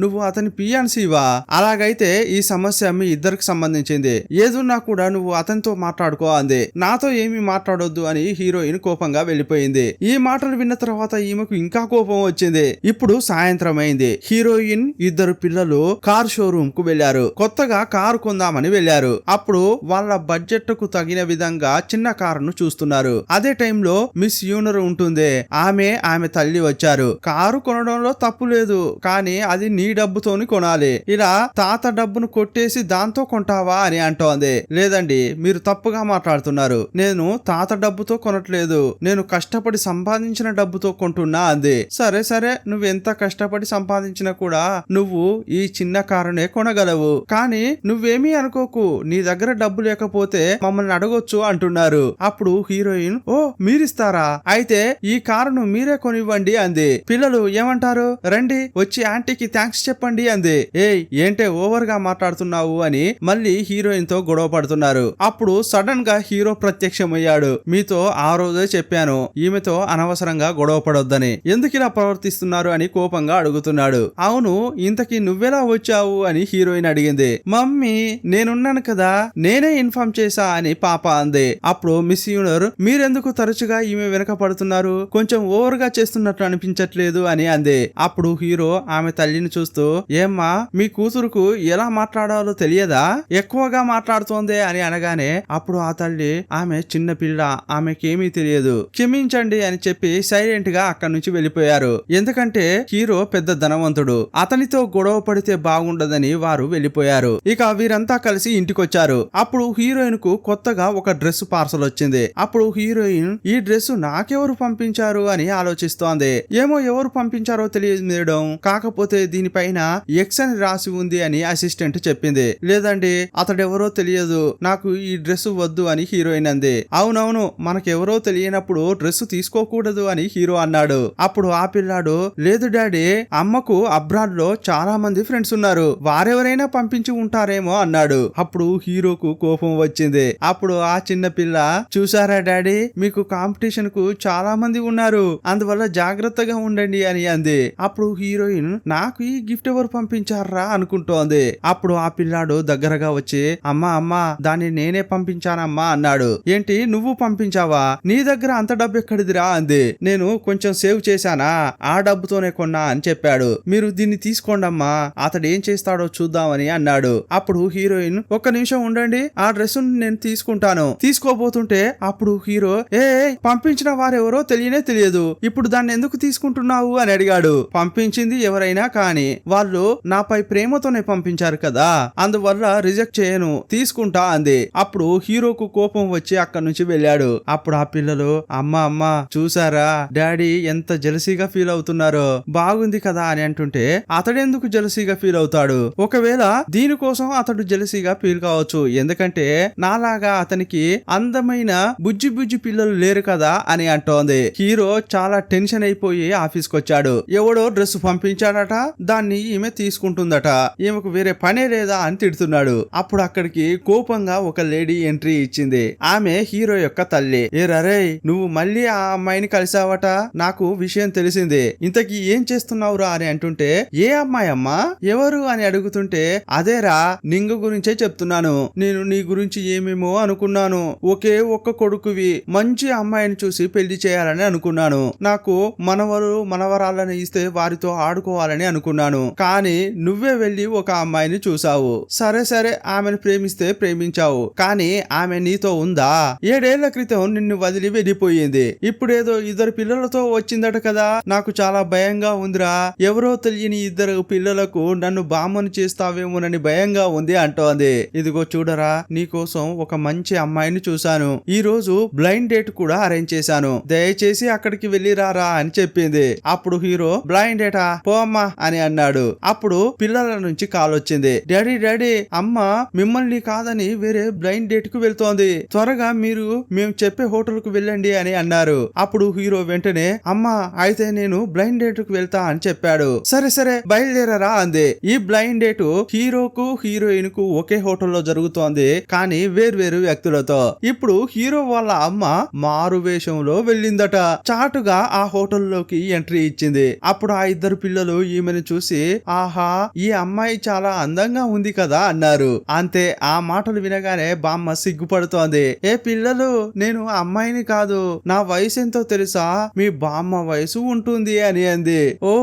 నువ్వు అతని పియాన్సీవా? అలాగైతే ఈ సమస్య మీ ఇద్దరికి సంబంధించింది. ఏదున్నా కూడా నువ్వు అతనితో మాట్లాడుకో అంది. నాతో ఏమీ మాట్లాడొద్దు అని హీరోయిన్ కోపంగా వెళ్ళిపోయింది. ఈ మాటలు విన్న తర్వాత ఈమెకు ఇంకా కోపం వచ్చింది. ఇప్పుడు సాయంత్రం అయింది. హీరోయిన్ ఇద్దరు పిల్లలు కార్ షోరూమ్ కు వెళ్లారు. కొత్తగా కారు కొందామని వెళ్లారు. అప్పుడు వాళ్ళ బడ్జెట్ కు తగిన విధంగా చిన్న కారును చూస్తున్నారు. అదే టైంలో మిస్ యూనర్ ఉంటుంది. ఆమె తల్లి వచ్చారు. కారు కొనడంలో తప్పు లేదు, కానీ అది నీ డబ్బుతోని కొనాలి. ఇలా తాత డబ్బును కొట్టేసి దాంతో కొంటావా అని అంటోంది. లేదండి మీరు తప్పుగా మాట్లాడుతున్నారు, నేను తాత డబ్బుతో కొనట్లేదు, నేను కష్టపడి సంపాదించిన డబ్బుతో కొంటున్నా అంది. సరే సరే నువ్వెంత కష్టపడి సంపాదించినా కూడా నువ్వు ఈ చిన్న కారునే కొనగలవు, కానీ నువ్వేమీ అనుకోకు, నీ దగ్గర డబ్బు లేకపోతే మమ్మల్ని అడగొచ్చు అంటున్నారు. అప్పుడు హీరోయిన్, ఓ మీరిస్తారా, అయితే ఈ కారును మీరే కొనివ్వండి అంది. పిల్లలు ఏమంటారు, రండి వచ్చి ఆంటీకి థ్యాంక్స్ చెప్పండి అంది. ఏయ్ ఏంటే ఓవర్ గా మాట్లాడుతున్నావు అని మళ్ళీ హీరోయిన్ తో గొడవ పడుతున్నారు. అప్పుడు సడన్ గా హీరో ప్రత్యక్షమయ్యాడు. మీతో ఆ రోజే చెప్పాను ఈమెతో అనవసరంగా గొడవ పడొద్దని, ఎందుకు ఇలా ప్రవర్తిస్తున్నారు అని కోపంగా అడుగుతున్నాడు. అవును ఇంతకీ నువ్వెలా వచ్చావు అని హీరోయిన్ అడిగింది. మమ్మీ నేనున్నాను కదా, నేనే ఇన్ఫార్మ్ చేశా అని పాప అంది. అప్పుడు మిస్ యూనర్, మీరెందుకు తరచుగా ఈమె వెనక పడుతున్నారు, కొంచెం ఓవర్ గా చేస్తున్నట్టు అనిపించట్లేదు అని అంది. అప్పుడు హీరో ఆమె తల్లిని చూస్తూ, ఏమ్మా మీ కూతురుకు ఎలా మాట్లాడాలో తెలియదా, ఎక్కువగా మాట్లాడుతోంది అని అనగానే, అప్పుడు ఆ తల్లి, ఆమె చిన్న పిల్ల, ఆమెకేమీ తెలియదు, క్షమించండి అని చెప్పి సైలెంట్ గా అక్కడి నుంచి వెళ్ళిపోయారు. ఎందుకంటే హీరో పెద్ద ధనవంతుడు, అతనితో గొడవ పడితే బాగుండదని వారు వెళ్ళిపోయారు. ఇక వీరంతా కలిసి ఇంటికొచ్చారు. అప్పుడు హీరోయిన్ కు కొత్తగా ఒక డ్రెస్ పార్సల్ వచ్చింది. అప్పుడు హీరోయిన్, ఈ డ్రెస్ నాకెవరు పంపించారు అని ఆలోచిస్తోంది. ఏమో ఎవరు పంపించారో తెలియదు మేడం, కాకపోతే దీనిపైన ఎక్స్ అని రాసి ఉంది అని అసిస్టెంట్ చెప్పింది. లేదండి అతడెవరో తెలియదు, నాకు ఈ డ్రెస్ వద్దు అని హీరోయిన్ అంది. అవునవును మనకెవరో తెలియనప్పుడు డ్రెస్ తీసుకోకూడదు అని హీరో అన్నాడు. అప్పుడు ఆ పిల్లాడు, లేదు డాడీ అమ్మకు అబ్రాడ్ లో చాలా మంది ఫ్రెండ్స్ ఉన్నారు, వారెవరైనా పంపించి ఉంటారేమో అన్నాడు. అప్పుడు హీరోకు కోపం వచ్చింది. అప్పుడు ఆ చిన్న పిల్ల, చూసారా డాడీ మీకు కాంపిటీషన్ కు చాలా మంది ఉన్నారు, అందువల్ల జాగ్రత్తగా ఉండండి అని అంది. అప్పుడు హీరోయిన్, నాకు ఈ గిఫ్ట్ ఎవరు పంపించారా అనుకుంటోంది. అప్పుడు ఆ పిల్లాడు దగ్గరగా వచ్చి, అమ్మా దాన్ని నేనే పంపించానమ్మా అన్నాడు. ఏంటి నువ్వు పంపించావా, నీ దగ్గర అంత డబ్బు ఎక్కడిదిరా అంది. నేను కొంచెం సేవ్ చేశానా, ఆ డబ్బుతోనే కొన్నా అని చెప్పాడు. మీరు దీన్ని తీసుకోండమ్మా, అతడు ఏం చేస్తాడో చూద్దామని అన్నాడు. అప్పుడు హీరోయిన్, ఒక్క నిమిషం ఉండండి ఆ డ్రెస్ నేను తీసుకుంటాను. తీసుకోబోతుంటే అప్పుడు హీరో, పంపించిన వారెవరో తెలియదు, ఇప్పుడు దాన్ని ఎందుకు తీసుకుంటున్నావు అని అడిగాడు. పంపించింది ఎవరైనా కానీ వాళ్ళు నాపై ప్రేమతోనే పంపించారు కదా, అందువల్ల రిజెక్ట్ చేయను, తీసుకుంటా అంది. అప్పుడు హీరోకు కోపం వచ్చి అక్కడి నుంచి వెళ్ళాడు. అప్పుడు ఆ పిల్లలు, అమ్మా చూసారా డాడీ ఎంత జెలసీగా ఫీల్ అవుతున్నారో, బాగుంది కదా అని అంటుంటే, అతడెందుకు జెలసీగా జెలసీగా ఫీల్ అవుతాడు. ఒకవేళ దీనికోసం అతడు జెలసీగా ఫీల్ కావచ్చు, ఎందుకంటే నాలాగా అతనికి అందమైన బుజ్జి బుజ్జి పిల్లలు లేరు కదా అని అంటోంది. హీరో చాలా టెన్షన్ అయిపోయి ఆఫీస్ కి వచ్చాడు. ఎవడో డ్రెస్ పంపించాడట, దాన్ని ఈమె తీసుకుంటుందట. ఈమెకు వేరే పనే లేదా అని తిడుతున్నాడు. అప్పుడు అక్కడికి కోపంగా ఒక లేడీ ఎంట్రీ ఇచ్చింది. ఆమె హీరో యొక్క తల్లి. ఏ రరే, నువ్వు మళ్ళీ ఆ అమ్మాయిని కలిసావట, నాకు విషయం తెలిసింది. ఇంతకీ ఏం చేస్తున్నావురా అని అంటుంటే, ఏ అమ్మాయి అమ్మా, ఎవరు అని అడుగుతుంటే, అదేరా నింగు గురించే చెప్తున్నాను. నేను నీ గురించి ఏమేమో అనుకున్నాను. ఒకే ఒక్క కొడుకువి, మంచి అమ్మాయిని చూసి పెళ్లి చేయాలని అనుకున్నాను. నాకు మనవరాళ్ళని ఇస్తే వారితో ఆడుకోవాలని అనుకున్నాను. కానీ నువ్వే వెళ్లి ఒక అమ్మాయిని చూసావు. సరే సరే, ఆమెను ప్రేమిస్తే ప్రేమించావు, కానీ ఆమె నీతో ఉందా? 7 ఏళ్ల క్రితం నిన్ను వదిలి వెళ్ళిపోయింది. ఇప్పుడేదో 2 పిల్లలతో వచ్చిందట కదా, నాకు చాలా భయంగా ఉందిరా. ఎవరో తెలియని 2 పిల్లలకు నన్ను బామ్మను చేస్తావేమోనని భయంగా ఉంది అంటోంది. ఇదిగో చూడరా, నీకోసం ఒక మంచి అమ్మాయిని చూశాను. ఈ రోజు బ్లైండ్ డేట్ కూడా అరేంజ్ చేశాను, దయచేసి అక్కడికి వెళ్ళి రారా అని చెప్పింది. అప్పుడు హీరో, బ్లైండ్ డేటా, పో అమ్మా అని అన్నాడు. అప్పుడు పిల్లల నుంచి కాల్ వచ్చింది. డాడీ డాడీ, అమ్మ మిమ్మల్ని కాదని వేరే బ్లైండ్ డేట్ కు వెళ్తోంది, త్వరగా మేము చెప్పే హోటల్ కు వెళ్ళండి అని అన్నారు. అప్పుడు హీరో వెంటనే, అమ్మా అయితే నేను బ్లైండ్ డేట్ కు వెళ్తా అని చెప్పాడు. సరే సరే బయలుదేరరా అంది. ఈ బ్లైండ్ డేట్ హీరోకు హీరోయిన్ కు ఒకే హోటల్లో జరుగుతోంది, కానీ వేర్వేరు వ్యక్తులతో. ఇప్పుడు హీరో వాళ్ళ అమ్మ మారు వేషంలో వెళ్ళిందట. చాటుగా ఆ హోటల్లోకి ఎంట్రీ ఇచ్చింది. అప్పుడు ఆ 2 పిల్లలు ఈమెను చూసి, ఆహా ఈ అమ్మాయి చాలా అందంగా ఉంది కదా అన్నారు. అంతే, ఆ మాటలు వినగానే బామ్మ సిగ్గుపడుతోంది. ఏ పిల్లలు, నేను అమ్మాయిని కాదు, నా వయసు ఎంతో తెలుసా, మీ బామ్మ వయసు ఉంటుంది అని అంది. ఓ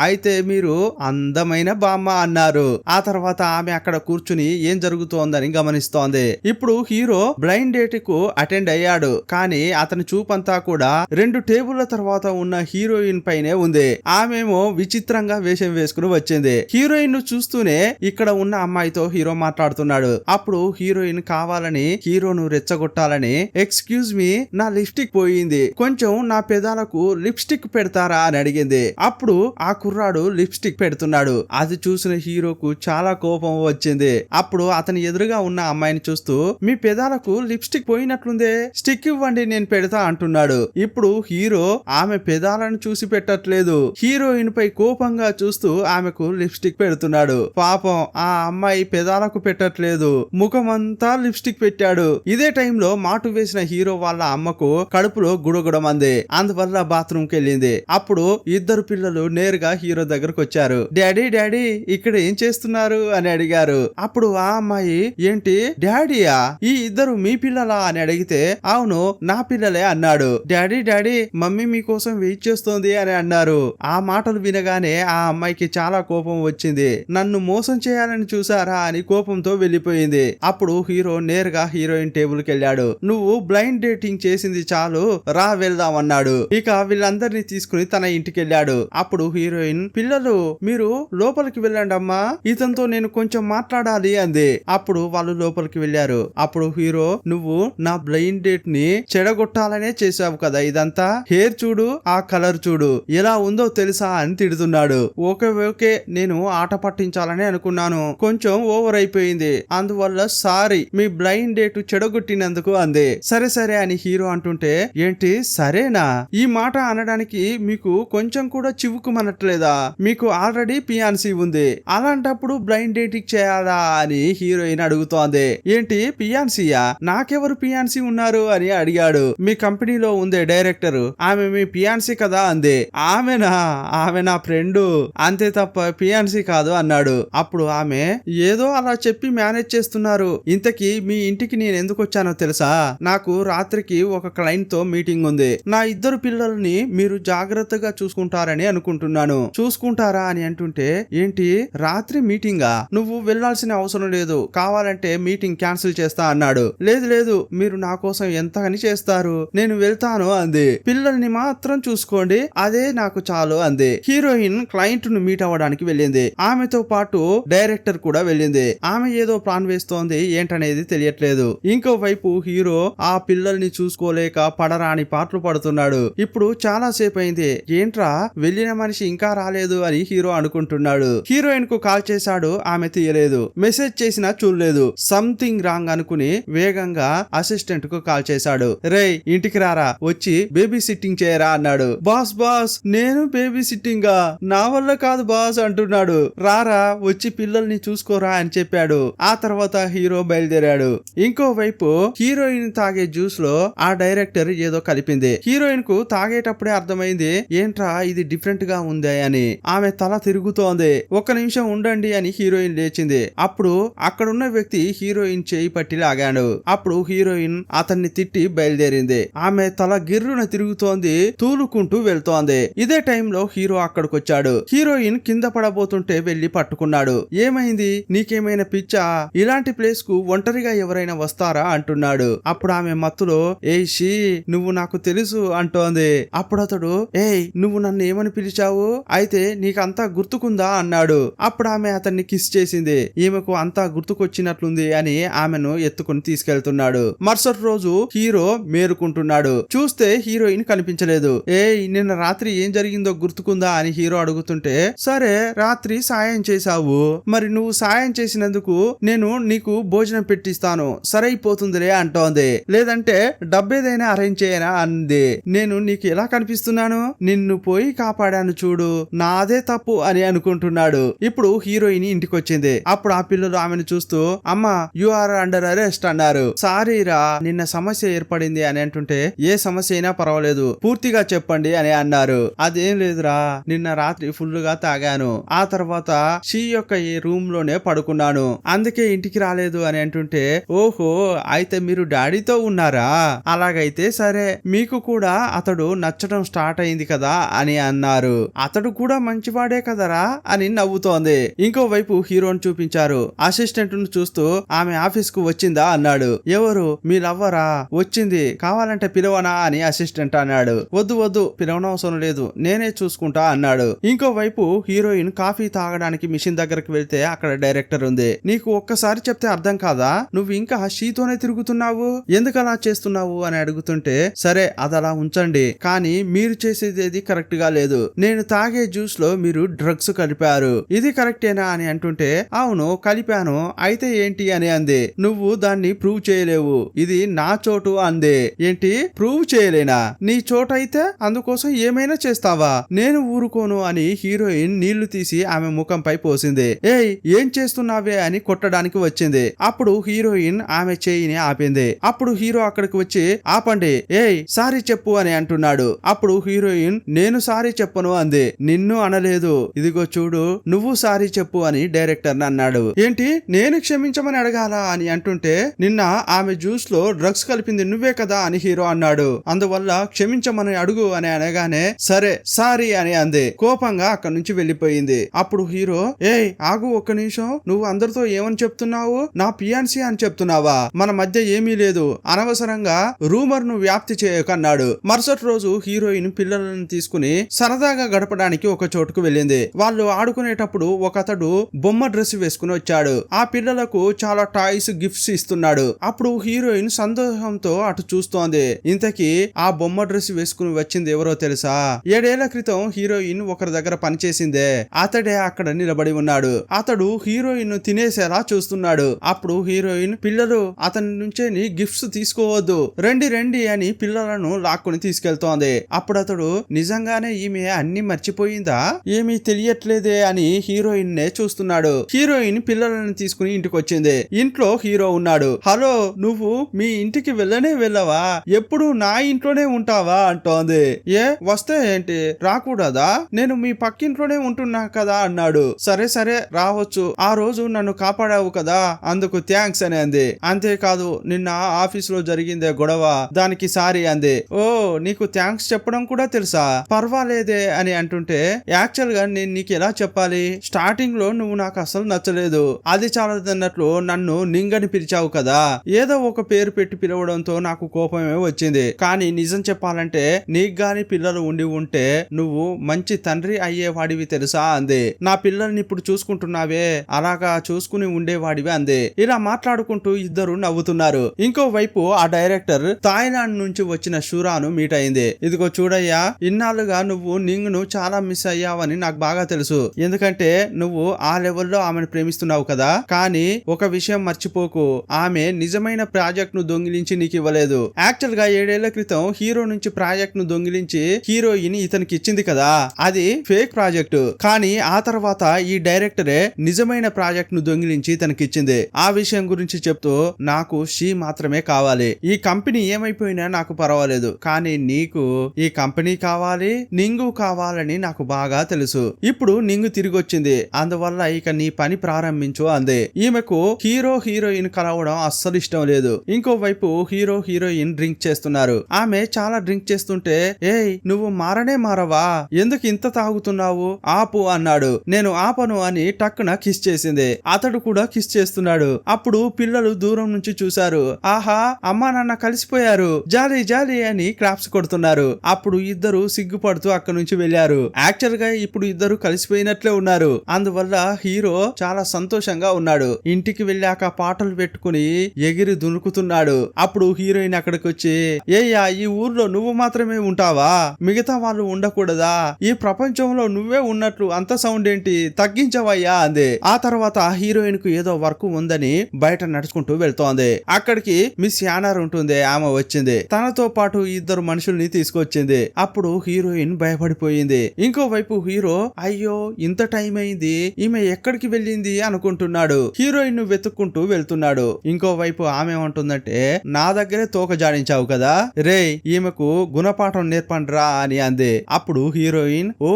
అయితే మీరు అందమైన బామ్మ అన్నారు. ఆ తర్వాత ఆమె అక్కడ కూర్చుని ఏం జరుగుతోందని గమనిస్తోంది. ఇప్పుడు హీరో బ్లైండ్ డేట్ కు అటెండ్ అయ్యాడు, కానీ అతని చూపంతా కూడా 2 టేబుల్ల తర్వాత ఉన్న హీరోయిన్ పైనే ఉంది. ఆమెమో విచిత్రంగా వేషం వేసుకుని వచ్చింది. హీరోయిన్ ను చూస్తూనే ఇక్కడ ఉన్న అమ్మాయితో హీరో మాట్లాడుతున్నాడు. అప్పుడు హీరోయిన్ కావాలని హీరోను రెచ్చగొట్టాలని, ఎక్స్క్యూజ్ మీ, నా లిప్స్టిక్ పోయింది, కొంచెం నా పెదాలకు లిప్స్టిక్ పెడతారా అని అడిగింది. అప్పుడు ఆ కుర్రాడు లిప్స్టిక్ పెడుతున్నాడు. అది చూసిన హీరోకు చాలా కోపం వచ్చింది. అప్పుడు అతని ఎదురుగా ఉన్న అమ్మాయిని చూస్తూ, మీ పెదాలకు లిప్స్టిక్ పోయినట్లుందే, స్టిక్ ఇవ్వండి నేను పెడతా అంటున్నాడు. ఇప్పుడు హీరో ఆమె పెదాలను చూసి పెట్టట్లేదు, హీరోయిన్ పై కోపంగా చూస్తూ ఆమెకు లిప్స్టిక్ పెడుతున్నాడు. పాపం ఆ అమ్మాయి పెదాలకు పెట్టట్లేదు, ముఖమంతా లిప్స్టిక్ పెట్టాడు. ఇదే టైంలో మాటు వేసిన హీరో వాళ్ళ అమ్మకు కడుపులో గుడగుడమంది. అందువల్ల బాత్రూమ్ కి వెళ్ళింది. అప్పుడు 2 పిల్లలు నేరుగా హీరో దగ్గరకు వచ్చారు. డాడీ డాడీ, ఇక్కడ ఏం చేస్తున్నారు అని అడిగారు. అప్పుడు ఆ అమ్మాయి, ఏంటి డాడీయా, ఈ 2 మీ పిల్లలా అని అడిగితే, అవును నా పిల్లలే అన్నాడు. డాడీ డాడీ, మమ్మీ మీకోసం వెయిట్ చేస్తోంది అని అన్నారు. ఆ మాటలు వినగానే ఆ అమ్మాయికి చాలా కోపం వచ్చింది. నన్ను మోసం చేయాలని చూసారా అని కోపంతో వెళ్లిపోయింది. అప్పుడు హీరో నేరుగా హీరోయిన్ టేబుల్ కి వెళ్ళాడు. నువ్వు బ్లైండ్ డేటింగ్ చేసింది చాలు, రా వెళ్దాం అన్నాడు. ఇక వీళ్ళందరినీ తీసుకుని తన ఇంటికి వెళ్ళాడు. అప్పుడు హీరోయిన్, పిల్లలు మీరు లోపలికి వెళ్ళండి అమ్మా, ఇతనితో నేను కొంచెం మాట్లాడాలి అంది. అప్పుడు వాళ్ళు లోపలికి వెళ్లారు. అప్పుడు హీరో, నువ్వు నా బ్లైండ్ డేట్ ని చెడగొట్టాలనే చేసావు కదా ఇదంతా, హెయిర్ చూడు, ఆ కలర్ చూడు ఎలా ఉందో తెలుసా అని తిడుతున్నాడు. ఓకే ఓకే, నేను ఆట పట్టించాలని అనుకున్నాను, కొంచెం ఓవర్ అయిపోయింది, అందువల్ల సారీ, మీ బ్లైండ్ డేట్ చెడగొట్టినందుకు అంది. సరే సరే అని హీరో అంటుంటే, ఏంటి సరేనా, ఈ మాట అనడానికి మీకు కొంచెం కూడా చివుకుమనట్లేదా, మీకు ఆల్రెడీ పియాన్సీ ఉంది, అలాంటప్పుడు బ్లైండ్ డేటింగ్ చేయాలా అని హీరోయిన్ అడుగుతోంది. ఏంటి పియాన్సీయా, నాకెవరు పియాన్సీ ఉన్నారు అని అడిగాడు. మీ కంపెనీలో ఉందే డైరెక్టర్, ఆమె మీ పియాన్సీ కదా అంది. ఆమె నా ఫ్రెండ్, అంతే తప్ప పియాన్సీ కాదు అన్నాడు. అప్పుడు ఆమె, ఏదో అలా చెప్పి మేనేజ్ చేస్తున్నారు, ఇంతకీ మీ ఇంటికి నేను ఎందుకు వచ్చానో తెలుసా, నాకు రాత్రికి ఒక క్లయింట్ తో మీటింగ్ ఉంది, నా 2 పిల్లల్ని మీరు జాగ్రత్తగా చూసుకుంటారని అనుకుంటున్నాను, చూసుకుంటారా అని అంటుంటే, ఏంటి రాత్రి మీటింగా, నువ్వు వెళ్లాల్సిన అవసరం లేదు, కావాలంటే మీటింగ్ క్యాన్సిల్ చేస్తా అన్నాడు. లేదు లేదు, మీరు నా కోసం ఎంత అని చేస్తారు, నేను వెళ్తాను అంది. పిల్లల్ని మాత్రం చూసుకోండి, అదే నాకు చాలు అంది. హీరోయిన్ క్లయింట్ ను మీట్ అవ్వడానికి వెళ్ళింది. ఆమెతో పాటు డైరెక్టర్ కూడా వెళ్ళింది. ఆమె ఏదో ప్లాన్ వేస్తోంది, ఏంటనేది తెలియట్లేదు. ఇంకోవైపు హీరో ఆ పిల్లల్ని చూసుకోలేక పడరాని పాటలు పడుతున్నాడు. ఇప్పుడు చాలా సేపు అయింది, ఏంట్రా వెళ్ళిన మనిషి ఇంకా రాలేదు అని హీరో అనుకుంటున్నాడు. అన్నాడు. హీరోయిన్ కు కాల్ చేశాడు, ఆమె తీయలేదు. మెసేజ్ చేసినా చూడలేదు. సంథింగ్ రాంగ్ అనుకుని వేగంగా అసిస్టెంట్ కు కాల్ చేశాడు. రేయ్ ఇంటికి రారా, వచ్చి బేబీ సిట్టింగ్ చేయరా అన్నాడు. బాస్ నేను బేబీ సిట్టింగా, నా వల్ల కాదు బాస్ అంటున్నాడు. రారా వచ్చి పిల్లల్ని చూసుకోరా అని చెప్పాడు. ఆ తర్వాత హీరో బయలుదేరాడు. ఇంకోవైపు హీరోయిన్ తాగే జ్యూస్ లో ఆ డైరెక్టర్ ఏదో కలిపింది. హీరోయిన్ కు తాగేటప్పుడే అర్థమైంది, ఏంట్రా ఇది డిఫరెంట్ గా ఉంది అని. ఆమె తల తిరుగుతోంది. ఒక్క నిమిషం ఉండండి అని హీరోయిన్ లేచింది. అప్పుడు అక్కడున్న వ్యక్తి హీరోయిన్ చేయి పట్టి లాగాడు. అప్పుడు హీరోయిన్ అతన్ని తిట్టి బయలుదేరింది. ఆమె తల గిర్రున తిరుగుతోంది, తూలుకుంటూ వెళ్తోంది. ఇదే టైంలో హీరో అక్కడికొచ్చాడు. హీరోయిన్ కింద పడబోతుంటే వెళ్లి పట్టుకున్నాడు. ఏమైంది, నీకేమైనా పిచ్చా, ఇలాంటి ప్లేస్ కు ఒంటరిగా ఎవరైనా వస్తారా అంటున్నాడు. అప్పుడు ఆమె మత్తులో ఏయ్ షీ నువ్వు నాకు తెలుసు అంటోంది. అప్పుడు అతడు ఏయ్ నువ్వు నన్ను ఏమని పిలిచావు, అయితే నీకంతా గుర్తుకుందా అన్నాడు. అప్పుడు ఆమె అతన్ని కిస్ చేసింది. ఈమెకు అంతా గుర్తుకొచ్చినట్లుంది అని ఆమెను ఎత్తుకుని తీసుకెళ్తున్నాడు. మరుసటి రోజు హీరో మేలుకుంటున్నాడు. చూస్తే హీరోయిన్ కనిపించలేదు. ఏయ్ నిన్న రాత్రి ఏం జరిగిందో గుర్తుకుందా అని హీరో అడుగుతుంటే, సరే రాత్రి సాయం చేశావు, మరి నువ్వు సాయం చేసినందుకు నేను నీకు భోజనం పెట్టిస్తాను సరైపోతుందిలే అంటోంది. లేదంటే డబ్బేదైనా అరేంజ్ చేయనా అంది. నేను నీకు ఎలా కనిపిస్తున్నాను, నిన్ను పోయి కాపాడాను చూడు, నాదే తప్పు అని అనుకుంటున్నాడు. ఇప్పుడు హీరోయిన్ ఇంటికి వచ్చింది. అప్పుడు ఆ పిల్లలు ఆమెను చూస్తూ అమ్మా యు ఆర్ అండర్ అరెస్ట్ అన్నారు. సారీరా నిన్న సమస్య ఏర్పడింది అని అంటుంటే, ఏ సమస్య అయినా పర్వాలేదు పూర్తిగా చెప్పండి అని అన్నారు. అదేం లేదురా, నిన్న రాత్రి ఫుల్ గా తాగాను, ఆ తర్వాత షీ యొక్క ఈ రూమ్ లోనే పడుకున్నాను, అందుకే ఇంటికి రాలేదు అని అంటుంటే, ఓహో అయితే మీరు డాడీతో ఉన్నారా, అలాగైతే సరే మీకు కూడా అతడు నచ్చడం స్టార్ట్ అయింది కదా అని అన్నారు. అతడు కూడా మంచివాడే కదరా అని నవ్వుతోంది. ఇంకోవైపు హీరోని చూపించారు. అసిస్టెంట్ ను చూస్తూ ఆమె ఆఫీస్ కు వచ్చిందా అన్నాడు. ఎవరు, మీ లవ్వరా, వచ్చింది, కావాలంటే పిలవనా అని అసిస్టెంట్ అన్నాడు. వద్దు పిలవనవసరం లేదు, నేనే చూసుకుంటా అన్నాడు. ఇంకోవైపు హీరోయిన్ కాఫీ తాగడానికి మిషన్ దగ్గరకు వెళ్తే అక్కడ డైరెక్టర్ ఉంది. నీకు ఒక్కసారి చెప్తే అర్థం కాదా, నువ్వు ఇంకా షీతోనే తిరుగుతున్నావు, ఎందుకు అలా చేస్తున్నావు అని అడుగుతుంటే, సరే అదలా ఉంచండి, కానీ మీరు చేసేది కరెక్ట్ గా లేదు, నేను తాగే జ్యూస్ లో మీరు డ్రగ్స్ కలిపారు, ఇది కరెక్టేనా అని అంటుంటే, అవును కలిపాను, అయితే ఏంటి అని అంది. నువ్వు దాన్ని ప్రూవ్ చేయలేవు, ఇది నా చోటు అంది. ఏంటి ప్రూవ్ చేయలేనా, నీ చోటు అయితే అందుకోసం ఏమైనా చేస్తావా, నేను ఊరుకోను అని హీరోయిన్ నీళ్లు తీసి ఆమె ముఖంపై పోసింది. ఏయ్ ఏం చేస్తున్నావే అని కొట్టడానికి వచ్చింది. అప్పుడు హీరోయిన్ ఆమె చేయిని ఆపింది. అప్పుడు హీరో అక్కడికి వచ్చి ఆపండి, ఏయ్ సారీ చెప్పు అని అంటున్నాడు. అప్పుడు హీరోయిన్ నేను సారీ చెప్పను అంది. నిన్ను అనలేదు, ఇదిగో చూడు నువ్వు సారీ చెప్పు అని డైరెక్టర్ అన్నాడు. ఏంటి నేను క్షమించమని అడగాల అని అంటుంటే, నిన్న ఆమె జ్యూస్ లో డ్రగ్స్ కలిపింది నువ్వే కదా అని హీరో అన్నాడు. అందువల్ల క్షమించమని అడుగు అని అనగానే సరే సారీ అని అంది. కోపంగా అక్కడి నుంచి వెళ్లిపోయింది. అప్పుడు హీరో ఏయ్ ఆగు ఒక్క నిమిషం, నువ్వు అందరితో ఏమని చెప్తున్నావు, నా పియాన్సీ అని చెప్తున్నావా, మన మధ్య ఏమీ లేదు, అనవసరంగా రూమర్ ను వ్యాప్తి చేయకన్నాడు. మరుసటి రోజు హీరోయిన్ పిల్లలను తీసుకుని సరదాగా గడపడానికి ఒక చోటుకు వెళ్ళింది. వాళ్ళు ఆడుకునేటప్పుడు ఒకతడు బొమ్మ డ్రెస్ వేసుకుని వచ్చాడు. ఆ పిల్లలకు చాలా టాయ్స్ గిఫ్ట్స్ ఇస్తున్నాడు. అప్పుడు హీరోయిన్ సందేహంతో అటు చూస్తోంది. ఇంతకీ ఆ బొమ్మ డ్రెస్ వేసుకుని వచ్చింది ఎవరో తెలుసా, 7 ఏళ్ల క్రితం హీరోయిన్ ఒకరి దగ్గర పనిచేసిందే, అతడే అక్కడ నిలబడి ఉన్నాడు. అతడు హీరోయిన్ ను తినేసేలా చూస్తున్నాడు. అప్పుడు హీరోయిన్ పిల్లలు అతని నుంచే గిఫ్ట్స్ తీసుకోవద్దు, రండి రండి అని పిల్లలను లాక్కుని తీసుకెళ్తోంది. అప్పుడు అతడు నిజంగానే ఈమె అన్ని మర్చిపోయిందా, ఏమీ తెలియట్లేదే అని హీరోయిన్ నే చూస్తున్నాడు. హీరోయిన్ పిల్లలను తీసుకుని ఇంటికి వచ్చింది. ఇంట్లో హీరో ఉన్నాడు. హలో నువ్వు మీ ఇంటికి వెళ్ళవా, ఎప్పుడు నా ఇంట్లోనే ఉంటావా అంటోంది. ఏ వస్తే ఏంటి, రాకూడదా, నేను మీ పక్కింట్లోనే ఉంటున్నా కదా అన్నాడు. సరే సరే రావచ్చు, ఆ రోజు నన్ను కాపాడావు కదా అందుకు థ్యాంక్స్ అని అంది. అంతేకాదు నిన్న ఆఫీస్ లో జరిగిందే గొడవ, దానికి సారీ అంది. ఓ నీకు థ్యాంక్స్ చెప్పడం కూడా తెలుసా, పర్వాలేదే అని అంటుంటే, యాక్చువల్ గా నేను నీకు ఎలా చెప్పాలి, స్టార్టింగ్ లో నువ్వు నాకు అసలు నచ్చలేదు, అది చాలదన్నట్లు నన్ను నింగని పిలిచావు కదా, ఏదో ఒక పేరు పెట్టి పిలవడంతో నాకు కోపమే వచ్చింది, కానీ నిజం చెప్పాలంటే నీకు గాని పిల్లలు ఉండి ఉంటే నువ్వు మంచి తండ్రి అయ్యేవాడివి తెలుసా అంది. నా పిల్లల్ని ఇప్పుడు చూసుకుంటున్నావే అలాగా చూసుకుని ఉండేవాడివి అంది. ఇలా మాట్లాడుకుంటూ ఇద్దరు నవ్వుతున్నారు. ఇంకోవైపు ఆ డైరెక్టర్ థాయిలాండ్ నుంచి వచ్చిన షూరాను మీట్ అయింది. ఇదిగో చూడయ్యా, ఇన్నాళ్ళుగా నువ్వు నింగ్ను చాలా మిస్ అయ్యావని నాకు బాగా తెలుసు, ఎందుకంటే నువ్వు ఆ లెవెల్లో ఆమెను ప్రేమిస్తున్నావు కదా. కానీ ఒక విషయం మర్చిపోకు, ఆమె నిజమైన ప్రాజెక్ట్ ను దొంగిలించి నీకు ఇవ్వలేదు. యాక్చువల్ గా 7 ఏళ్ల క్రితం హీరో నుంచి ప్రాజెక్ట్ ను దొంగిలించి హీరోయిన్ ఇతనికి ఇచ్చింది కదా, అది ఫేక్ ప్రాజెక్ట్. కానీ ఆ తర్వాత ఈ డైరెక్టరే నిజమైన ప్రాజెక్ట్ ను దొంగిలించి తనకిచ్చింది. ఆ విషయం గురించి చెప్తూ నాకు షీ మాత్రమే కావాలి, ఈ కంపెనీ ఏమైపోయినా నాకు పర్వాలేదు, కానీ నీకు ఈ కంపెనీ కావాలి, నింగు కావాలని నాకు బాగా తెలుసు. ఇప్పుడు నింగు తిరిగి వచ్చింది, అందువల్ల ఇక నీ పని ప్రారంభించు అంది. ఈమెకు హీరో హీరోయిన్ కలవడం అస్సలు ఇష్టం లేదు. ఇంకోవైపు హీరో హీరోయిన్ డ్రింక్ చేస్తున్నారు. ఆమె చాలా డ్రింక్ చేస్తుంటే, ఏయ్ నువ్వు మారనే మారవా, ఎందుకు ఇంత తాగుతున్నావు, ఆపు అన్నాడు. నేను ఆపను అని టక్కున కిస్ చేసింది. అతడు కూడా కిస్ చేస్తున్నాడు. అప్పుడు పిల్లలు దూరం నుంచి చూశారు. ఆహా అమ్మా నాన్న కలిసిపోయారు, జాలీ జాలీ అని క్లాప్స్ కొడుతున్నారు. అప్పుడు ఇద్దరు సిగ్గుపడుతూ అక్కడి నుంచి వెళ్లారు. యాక్చువల్ గా ఇప్పుడు ఇద్దరు కలిసిపోయినట్లే ఉన్నారు. అందువల్ల హీరో చాలా సంతోషంగా ఉన్నాడు. ఇంటికి వెళ్ళాక పాటలు పెట్టుకుని ఎగిరి దునుకుతున్నాడు. అప్పుడు హీరోయిన్ అక్కడికి వచ్చి, ఏయ్యా ఈ ఊర్లో నువ్వు మాత్రమే ఉంటావా, మిగతా వాళ్ళు ఉండకూడదా, ఈ ప్రపంచంలో నువ్వే ఉన్నట్లు అంత సౌండ్ ఏంటి, తగ్గించవయ్యా అంది. ఆ తర్వాత హీరోయిన్ కు ఏదో వర్క్ ఉందని బయట నడుచుకుంటూ వెళ్తోంది. అక్కడికి మిస్ యానర్ ఉంటుంది, ఆమె వచ్చింది. తనతో పాటు ఇద్దరు మనుషుల్ని తీసుకొచ్చింది. అప్పుడు హీరోయిన్ భయపడిపోయింది. ఇంకోవైపు హీరో అయ్యో ఇంత టైం అయింది, ఈమె ఎక్కడికి వెళ్ళింది అనుకుంటున్నాడు. హీరోయిన్ ను వెతుక్కుంటూ వెళ్తున్నాడు. ఇంకోవైపు ఆమె ఉంటుందంటే, నా దగ్గరే తోక జాడించావు కదా రే, ఈమెకు గుణపాఠం నేర్పండ్రా అని అంది. అప్పుడు హీరోయిన్, ఓ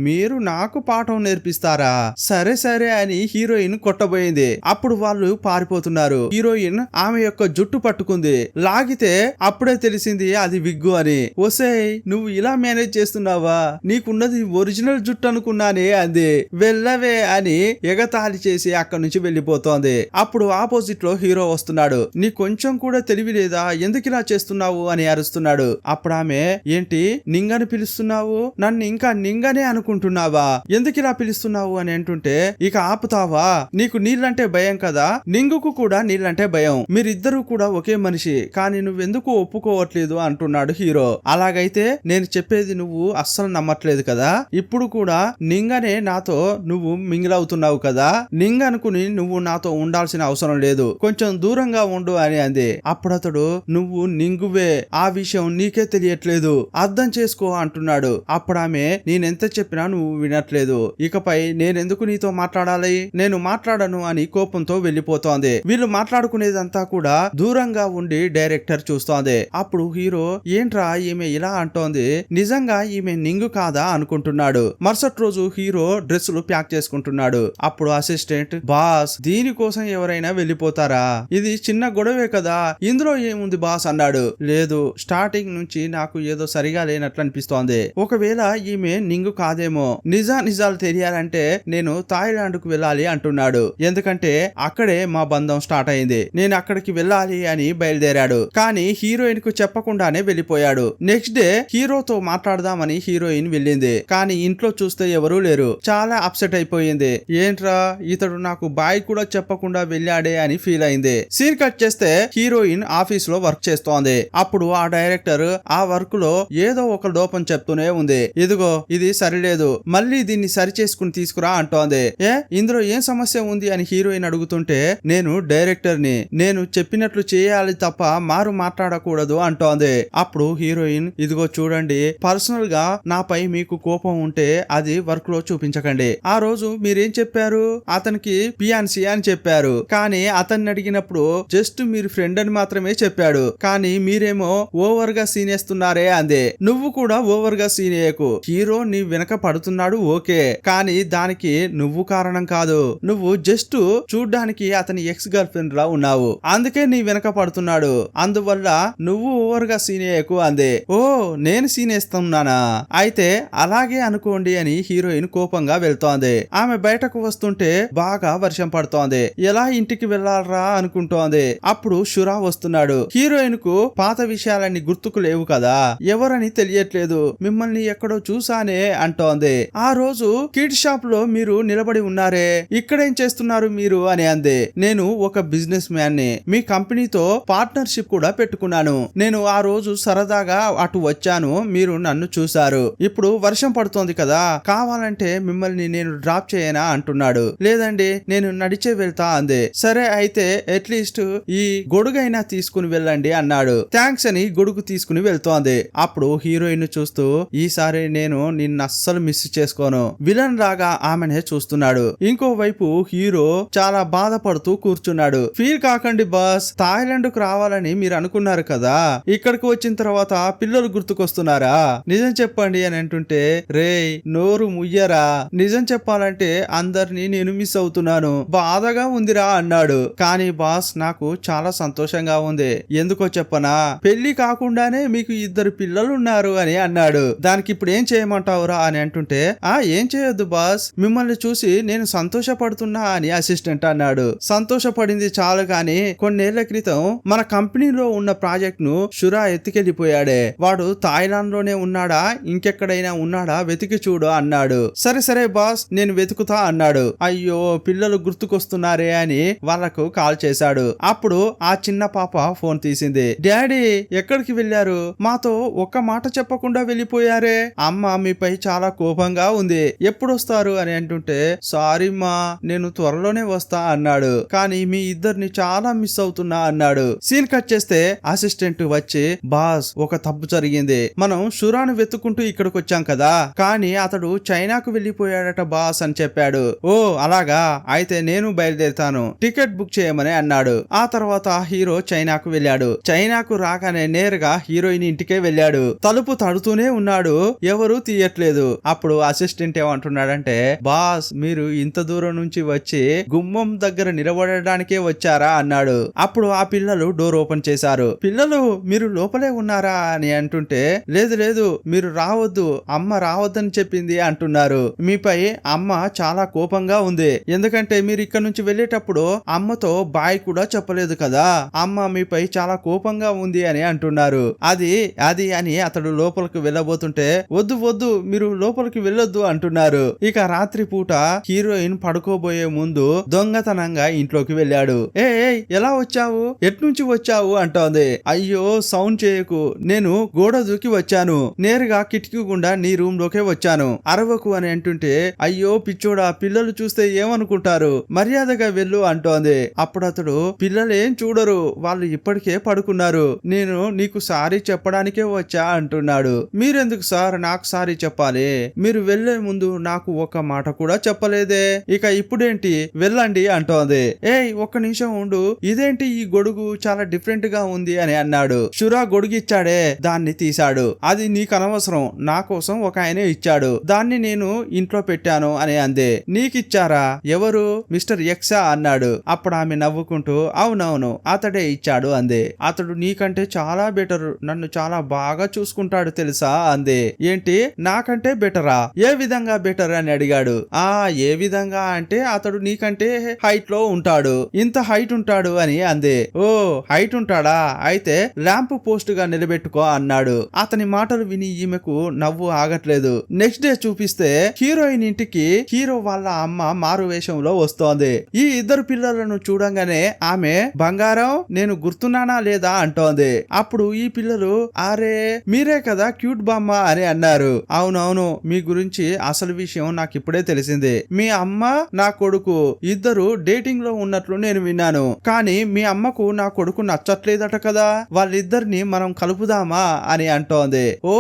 మీరు నాకు పాఠం నేర్పిస్తారా, సరే సరే అని హీరోయిన్ కొట్టబోయింది. అప్పుడు వాళ్ళు పారిపోతున్నారు. హీరోయిన్ ఆమె యొక్క జుట్టు పట్టుకుంది, లాగితే అప్పుడే తెలిసింది అది విగ్గు అని. ఒసేయ్ నువ్వు ఇలా మేనేజ్ చేస్తున్నావా, నీకున్నది ఒరిజినల్ జుట్టు అనుకున్నానే అంది. వెళ్ళవే అని ఎగతాళి చేసి అక్కడి నుంచి వెళ్ళిపోతోంది. అప్పుడు ఆపోజిట్ లో హీరో వస్తున్నాడు. నీ కొంచెం కూడా తెలివి లేదా, ఎందుకు ఇలా చేస్తున్నావు అని అరుస్తున్నాడు. అప్పుడు ఆమె, ఏంటి నింగని పిలుస్తున్నావు, నన్ను ఇంకా నింగనే అనుకుంటున్నావా, ఎందుకు ఇలా పిలుస్తున్నావు అని అంటుంటే, ఇక ఆపుతావా, నీకు నీళ్ళంటే భయం కదా, నింగుకు కూడా నీళ్ళంటే భయం, మీరిద్దరూ కూడా ఒకే మనిషి, కానీ నువ్వెందుకు ఒప్పుకోవట్లేదు అంటున్నాడు హీరో. అలాగైతే నేను చెప్పేది నువ్వు అస్సలు నమ్మట్లేదు కదా, ఇప్పుడు కూడా నింగనే నాతో నువ్వు మింగిలవుతున్నావు కదా, నింగ అనుకుని నువ్వు నాతో ఉండాల్సిన అవసరం లేదు, కొంచెం దూరంగా ఉండు అని అంది. అప్పుడతడు, నువ్వు నింగువే, ఆ విషయం నీకే తెలియట్లేదు, అర్థం చేసుకో అంటున్నాడు. అప్పుడు ఆమె, నేనెంత చెప్పినా నువ్వు వినట్లేదు, ఇకపై నేనెందుకు నీతో మాట్లాడాలి, నేను మాట్లాడను అని కోపంతో వెళ్లిపోతోంది. వీళ్ళు మాట్లాడుకునేదంతా కూడా దూరంగా ఉండి డైరెక్టర్ చూస్తోంది. అప్పుడు హీరో, ఏంట్రా ఈమె ఇలా అంటోంది, నిజంగా ఈమె నింగు కాదా అనుకుంటున్నాడు. మరుసటి రోజు హీరో డ్రెస్సులు ప్యాక్ చేసుకుంటున్నాడు. అప్పుడు అసిస్టెంట్, బాస్ దీనికోసం ఎవరైనా వెళ్ళిపోతారా, ఇది చిన్న గొడవే కదా, ఇందులో ఏముంది బాస్ అన్నాడు. లేదు, స్టార్టింగ్ నుంచి నాకు ఏదో సరిగా లేనట్లు అనిపిస్తోంది, ఒకవేళ ఈమె నింగు కాదేమో, నిజాలు తెలియాలంటే నేను థాయిలాండ్ కు వెళ్ళాలి అంటున్నాడు. ఎందుకంటే అక్కడే మా బంధం స్టార్ట్ అయింది, నేను అక్కడికి వెళ్ళాలి అని బయలుదేరాడు. కానీ హీరోయిన్ కు చెప్పకుండానే వెళ్ళిపోయాడు. నెక్స్ట్ డే హీరోతో మాట్లాడదామని హీరోయిన్ వెళ్ళింది. కానీ ఇంట్లో చూస్తే ఎవరూ లేరు. చాలా అప్సెట్ అయిపోయింది. ఏంట్రా ఇతడు నాకు బాయ్ కూడా చెప్పకుండా వెళ్ళాడే అని ఫీల్ అయింది. సీన్ కట్ చేస్తే హీరోయిన్ ఆఫీస్ లో వర్క్ చేస్తోంది. అప్పుడు ఆ డైరెక్టర్ ఆ వర్క్ లో ఏదో ఒక లోపం చెప్తూనే ఉంది. ఇదిగో ఇది సరిలేదు, మళ్ళీ దీన్ని సరి చేసుకుని తీసుకురా అంటోంది. ఇందులో ఏం సమస్య ఉంది అని హీరోయిన్ అడుగుతుంటే, నేను డైరెక్టర్ ని, నేను చెప్పినట్లు చేయాలి తప్ప మారు మాట్లాడకూడదు అంటోంది. అప్పుడు హీరోయిన్, ఇదిగో చూడండి, పర్సనల్ గా నాపై మీకు కోపం ఉంటే అది వర్క్ లో చూపించకండి. ఆ రోజు మీరేం చెప్పారు, అతనికి పియాన్సీ అని చెప్పారు, కానీ అతన్ని అడిగినప్పుడు జస్ట్ మీరు ఫ్రెండ్ అని మాత్రమే చెప్పాడు, కానీ మీరేమో ఓవర్ గా సీనేస్తున్నారే అందే. నువ్వు కూడా ఓవర్ గా సీనేయకు, హీరో నీ వెనక పడుతున్నాడు ఓకే, కానీ దానికి నువ్వు కారణం కాదు, నువ్వు జస్ట్ చూడ్డానికి అతని ఎక్స్ గర్ల్ ఫ్రెండ్ లా ఉన్నావు, అందుకే నీ వెనక పడుతున్నాడు, అందువల్ల నువ్వు ఓవర్ గా సీనేయకు అందే. ఓ నేను సీనేస్తున్నానా, అయితే అలాగే అనుకోండి అని హీరోయిన్ కోపంగా వెళ్తోంది. ఆమె బయటకు వస్తుంటే బాగా వర్షం పడుతోంది. ఎలా ఇంటికి వెళ్లాలరా అనుకుంటోంది. అప్పుడు షురా వస్తున్నాడు. హీరోయిన్ కు పాత విషయాలన్నీ గుర్తుకు లేవు కదా, ఎవరని తెలియట్లేదు, మిమ్మల్ని ఎక్కడో చూసానే అంటోంది. ఆ రోజు కిడ్ షాప్ లో మీరు నిలబడి ఉన్నారే, ఇక్కడేం చేస్తున్నారు మీరు అని అంది. నేను ఒక బిజినెస్ మ్యాన్ ని, మీ కంపెనీతో పార్ట్నర్షిప్ కూడా పెట్టుకున్నాను, నేను ఆ రోజు సరదాగా అటు వచ్చాను, మీరు నన్ను చూశారు, ఇప్పుడు వర్షం పడుతోంది కదా, కావాలంటే మిమ్మల్ని నేను డ్రాప్ చేయనా అంటున్నాడు. లేదండి నేను నడిచే వెళ్తా అంది. సరే అయితే అట్లీస్ట్ ఈ గొడుగైనా తీసుకుని వెళ్ళండి అన్నాడు. థ్యాంక్స్ అని గొడుగు తీసుకుని వెళ్తోంది. అప్పుడు హీరోయిన్ చూస్తూ ఈసారి నేను నిన్ను అస్సలు మిస్ చేసుకోను విలన్ లాగా ఆమెనే చూస్తున్నాడు. ఇంకోవైపు హీరో చాలా బాధపడుతూ కూర్చున్నాడు. ఫీల్ కాకండి బాస్, థాయిలాండ్ కు రావాలని మీరు అనుకున్నారు కదా, ఇక్కడికి వచ్చిన తర్వాత పిల్లలు గుర్తుకొస్తున్నారా? నిజం చెప్పండి అని అంటుంటే రేయ్ నోరు ముయ్యరా, నిజం చెప్పాలంటే అందరినీ నేను మిస్ అవుతున్నాను, బాధగా ఉందిరా అన్నాడు. కానీ బాస్ నాకు చాలా సంతోషంగా ఉంది, ఎందుకో చెప్పనా, పెళ్లి కాకుండానే మీకు 2 పిల్లలు ఉన్నారు అని అన్నాడు. దానికి ఇప్పుడు ఏం చేయమంటావురా అని అంటుంటే ఏం చేయొద్దు బాస్, మిమ్మల్ని చూసి నేను సంతోషపడుతున్నా అని అసిస్టెంట్ అన్నాడు. సంతోషపడింది చాలు గాని కొన్నేళ్ల క్రితం మన కంపెనీలో ఉన్న ప్రాజెక్ట్ ను షురా ఎత్తుకెళ్లిపోయాడే, వాడు థాయిలాండ్ లోనే ఉన్నాడా ఇంకెక్కడైనా ఉన్నాడా వెతికి చూడు అన్నాడు. సరే సరే బాస్ నేను వెతుకుతా అన్నాడు. అయ్యో పిల్లలు గుర్తుకొస్తున్నారే అని వాళ్లకు కాల్ చేశాడు. అప్పుడు ఆ చిన్న పాప ఫోన్ తీసింది. డాడీ ఎక్కడికి వెళ్లారు, మాతో ఒక్క మాట చెప్పకుండా వెళ్ళిపోయారే, అమ్మ మీపై చాలా కోపంగా ఉంది, ఎప్పుడొస్తారు అని అంటుంటే సారీ మా నేను త్వరలోనే వస్తా అన్నాడు, కానీ మీ ఇద్దరిని చాలా మిస్ అవుతున్నా అన్నాడు. సీన్ కట్ చేస్తే అసిస్టెంట్ వచ్చి బాస్ ఒక తప్పు జరిగింది, మనం షురాను వెతుక్కుంటూ ఇక్కడికి వచ్చాం కదా, కానీ అతడు చైనాకు వెళ్లిపోయాడట బాస్ అని చెప్పాడు. ఓ అలాగా, అయితే నేను బయలుదేరుతాను, టికెట్ బుక్ చేయమని అన్నాడు. ఆ తర్వాత హీరో చైనాకు వెళ్ళాడు. చైనాకు రాగానే నేరుగా హీరోయిన్ ఇంటికే వెళ్ళాడు. తలుపు తడుతూనే ఉన్నాడు, ఎవరు తీయట్లేదు. అప్పుడు అసిస్టెంట్ ఏమంటున్నాడంటే బాస్ మీరు ఇంత దూరం నుంచి వచ్చి గుమ్మం దగ్గర నిలబడడానికే వచ్చారా అన్నాడు. అప్పుడు ఆ పిల్లలు డోర్ ఓపెన్ చేశారు. పిల్లలు మీరు లోపలే ఉన్నారా అని అంటుంటే లేదు లేదు మీరు రావద్దు, అమ్మ రావద్దని చెప్పింది అంటున్నారు. మీపై అమ్మ చాలా కోపంగా ఉంది, ఎందుకంటే మీరు ఇక్కడ నుంచి వెళ్ళేటప్పుడు అమ్మతో బాయ్ కూడా చెప్పలేదు కదా, అమ్మ మీపై చాలా కోపంగా ఉంది అని అంటున్నారు. అది అని అతడు లోపలికి వెళ్ళబోతుంటే వద్దు వద్దు మీరు లోపలికి వెళ్ళొద్దు అంటున్నారు. ఇక రాత్రి పూట హీరోయిన్ పడుకోబోయే ముందు దొంగతనంగా ఇంట్లోకి వెళ్ళాడు. ఏ ఎలా వచ్చావు, ఎట్నుంచి వచ్చావు అంటోంది. అయ్యో సౌండ్ చేయకు, నేను గోడ దూకి వచ్చాను, నేరుగా కిటికీ గుండా నీ రూమ్ లోకే వచ్చాను, అరవకు అని అంటుంటే అయ్యో పిచ్చోడా పిల్లలు చూస్తే ఏమనుకుంటారు, మర్యాదగా వెళ్ళు అంటోంది. అప్పుడు అతడు పిల్లలేం చూడరు, వాళ్ళు ఇప్పటికే పడుకున్నారు, నేను నీకు సారీ చెప్పడానికే వచ్చా అంటున్నాడు. మీరెందుకు సార్ నాకు సారీ చెప్పాలి, మీరు వెళ్లే ముందు నాకు ఒక మాట కూడా చెప్పలేదే, ఇక ఇప్పుడేంటి వెళ్ళండి అంటోంది. ఒక్క నిమిషం ఉండు, ఇదేంటి ఈ గొడుగు చాలా డిఫరెంట్ గా ఉంది అని అన్నాడు. షురా గొడుగిచ్చాడే దాన్ని తీశాడు, అది నీకు అనవసరం, నా కోసం ఒక ఆయన ఇచ్చాడు, దాన్ని నేను ఇంట్లో పెట్టాను అని అందే. నీకిచ్చారా, ఎవరు, మిస్టర్ ఎక్సా అన్నాడు. అప్పుడు ఆమె నవ్వుకుంటూ అవునవును అతడే ఇచ్చాడు అందే. అతడు నీకంటే చాలా బెటర్, నన్ను చాలా బాగా చూసుకుంటాడు తెలుసా అందే. ఏంటి నాకంటే బెటరా, ఏ విధంగా బెటర్ అని అడిగాడు. ఏ విధంగా అంటే అతడు నీకంటే హైట్ లో ఉంటాడు, ఇంత హైట్ ఉంటాడు అని అందే. ఓ హైట్ ఉంటాడా, అయితే ల్యాంప్ పోస్ట్ గా నిలబెట్టుకో అన్నాడు. అతని మాటలు విని ఈమెకు నవ్వు ఆగట్లేదు. నెక్స్ట్ డే చూపిస్తే హీరోయిన్ ఇంటికి హీరో వాళ్ళ అమ్మ మారు వేషంలో వస్తోంది. ఈ 2 పిల్లలను చూడంగానే ఆమె బంగారం నేను గుర్తున్నానా లేదా అంటోంది. అప్పుడు ఈ పిల్లలు అరే మీరే కదా క్యూట్ బామ్మ అని అన్నారు. అవునవును మీ గురించి అసలు విషయం నాకు ఇప్పుడే తెలిసింది, మీ అమ్మ నా కొడుకు ఇద్దరు డేటింగ్ లో ఉన్నట్లు నేను విన్నాను, కానీ మీ అమ్మకు నా కొడుకు నచ్చట్లేదట కదా, వాళ్ళిద్దరిని మనం కలుపుదామా అని అంటోంది. ఓ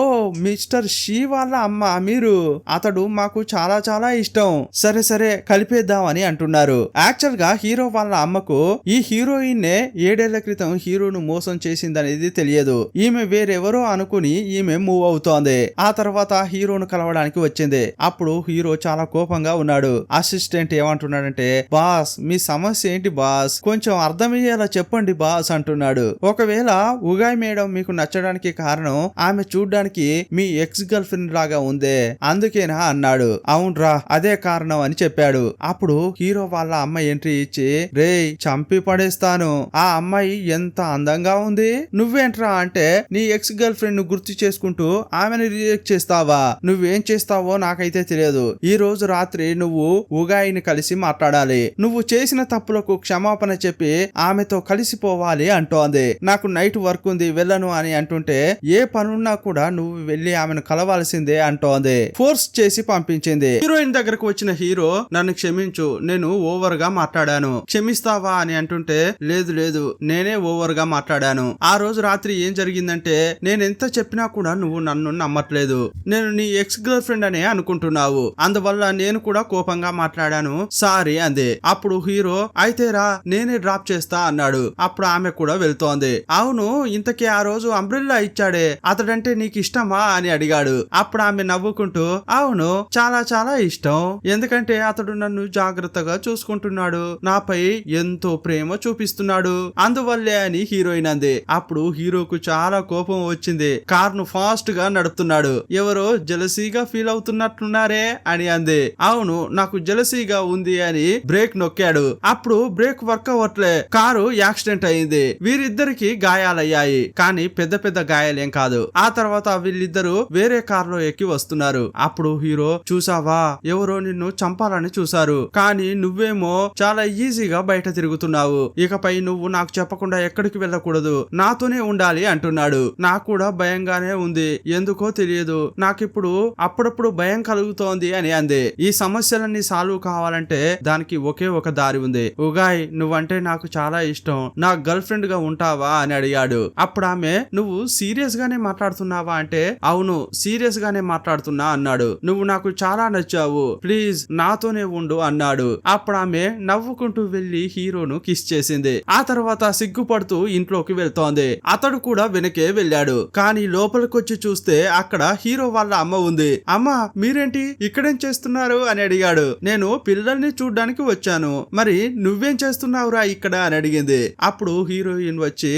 మిస్టర్ షీ వాళ్ళ అమ్మ మీరు, అతడు మాకు చాలా చాలా ఇష్టం, సరే సరే కలిపేద్దాం అని అంటున్నారు. యాక్చువల్ గా హీరో వాళ్ళ అమ్మకు ఈ హీరోయిన్ 7 ఏళ్ల క్రితం హీరోను మోసం చేసిందనేది తెలియదు, ఈమె వేరెవరో అనుకుని ఈమె మూవ్ అవుతోంది. ఆ తర్వాత హీరోను కలవడానికి వచ్చింది. అప్పుడు హీరో చాలా కోపంగా ఉన్నాడు. అసిస్టెంట్ ఏమంటున్నాడంటే బాస్ మీ సమస్య ఏంటి బాస్, కొంచెం అర్థమయ్యేలా చెప్పండి బాస్ అంటున్నాడు. ఒకవేళ ఉగాయ్ మేడం మీకు నచ్చడానికి కారణం ఆమె చూడ్డానికి మీ ఎక్స్ గర్ల్ ఫ్రెండ్ లాగా ఉందే అందుకేనా అన్నాడు. అవునరా అదే కారణం అని చెప్పాడు. అప్పుడు హీరో వాళ్ళ అమ్మ ఎంట్రీ ఇచ్చి రేయ్ చంపి పడేస్తాను, ఆ అమ్మాయి ఎంత అందంగా ఉంది, నువ్వేంట్రా అంటే నీ ఎక్స్ గర్ల్ ఫ్రెండ్ ను గుర్తు చేసుకుంటూ ఆమెను రిజెక్ట్ చేస్తావా, నువ్వేం చేస్తావో నాకైతే తెలియదు, ఈ రోజు రాత్రి నువ్వు ఉగాయిని కలిసి మాట్లాడాలి, నువ్వు చేసిన తప్పులకు క్షమాపణ చెప్పి ఆమెతో కలిసిపోవాలి అంటోంది. నాకు నైట్ వర్క్ ఉంది వెళ్ళను అని అంటుంటే ఏ పనున్నా కూడా నువ్వు వెళ్ళి ఆమెను కలవాల్సిందే అంటోంది. ఫోర్స్ చేసి పంపి పంపించింది. హీరోయిన్ దగ్గరకు వచ్చిన హీరో, నన్ను క్షమించు, నేను ఓవర్ గా మాట్లాడాను, క్షమిస్తావా అని అంటుంటే, లేదు లేదు నేనే ఓవర్ గా మాట్లాడాను. ఆ రోజు రాత్రి ఏం జరిగిందంటే, నేనెంత చెప్పినా కూడా నువ్వు నన్ను నమ్మట్లేదు. నేను నీ ఎక్స్ గర్ల్ ఫ్రెండ్ అనే అనుకుంటున్నావు, అందువల్ల నేను కూడా కోపంగా మాట్లాడాను, సారీ అంది. అప్పుడు హీరో, అయితే రా నేనే డ్రాప్ చేస్తా అన్నాడు. అప్పుడు ఆమె కూడా వెళ్తోంది. అవును, ఇంతకీ ఆ రోజు అంబ్రెల్లా ఇచ్చాడే అతడంటే నీకు ఇష్టమా అని అడిగాడు. అప్పుడు ఆమె నవ్వుకుంటూ, అవును చాలా చాలా ఇష్టం, ఎందుకంటే అతడు నన్ను జాగ్రత్తగా చూసుకుంటున్నాడు, నాపై ఎంతో ప్రేమ చూపిస్తున్నాడు, అందువల్లే అని హీరోయిన్ అంది. అప్పుడు హీరోకు చాలా కోపం వచ్చింది. కార్ ను ఫాస్ట్ గా నడుపుతున్నాడు. ఎవరో జెలసీగా ఫీల్ అవుతున్నట్లున్నారే అని అంది. అవును నాకు జెలసీగా ఉంది అని బ్రేక్ నొక్కాడు. అప్పుడు బ్రేక్ వర్క్ అవ్వట్లే, కారు యాక్సిడెంట్ అయింది. వీరిద్దరికి గాయాలయ్యాయి, కానీ పెద్ద పెద్ద గాయాలేం కాదు. ఆ తర్వాత వీళ్ళిద్దరూ వేరే కార్ లో ఎక్కి వస్తున్నారు. అప్పుడు హీరో, చూసావా ఎవరో నిన్ను చంపాలని చూశారు, కానీ నువ్వేమో చాలా ఈజీగా బయట తిరుగుతున్నావు, ఇకపై నువ్వు నాకు చెప్పకుండా ఎక్కడికి వెళ్ళకూడదు, నాతోనే ఉండాలి అంటున్నాడు. నాకు కూడా భయంగానే ఉంది, ఎందుకో తెలియదు, నాకిప్పుడు అప్పుడప్పుడు భయం కలుగుతోంది అని అంది. ఈ సమస్యలన్నీ సాల్వ్ కావాలంటే దానికి ఒకే ఒక దారి ఉంది. ఉగాయ్, నువ్వంటే నాకు చాలా ఇష్టం, నా గర్ల్ ఫ్రెండ్ గా ఉంటావా అని అడిగాడు. అప్పుడు ఆమె, నువ్వు సీరియస్ గానే మాట్లాడుతున్నావా అంటే, అవును సీరియస్ గానే మాట్లాడుతున్నా అన్నాడు. నువ్వు నాకు చాలా నచ్చావు, ప్లీజ్ నాతోనే ఉండు అన్నాడు. అప్పుడు ఆమె నవ్వుకుంటూ వెళ్లి హీరోను కిస్ చేసింది. ఆ తర్వాత సిగ్గుపడుతూ ఇంట్లోకి వెళ్తోంది. అతడు కూడా వెనకే వెళ్ళాడు. కానీ లోపలికొచ్చి చూస్తే అక్కడ హీరో వాళ్ళ అమ్మ ఉంది. అమ్మ మీరేంటి ఇక్కడేం చేస్తున్నారు అని అడిగాడు. నేను పిల్లల్ని చూడ్డానికి వచ్చాను, మరి నువ్వేం చేస్తున్నావురా ఇక్కడ అని అడిగింది. అప్పుడు హీరోయిన్ వచ్చి,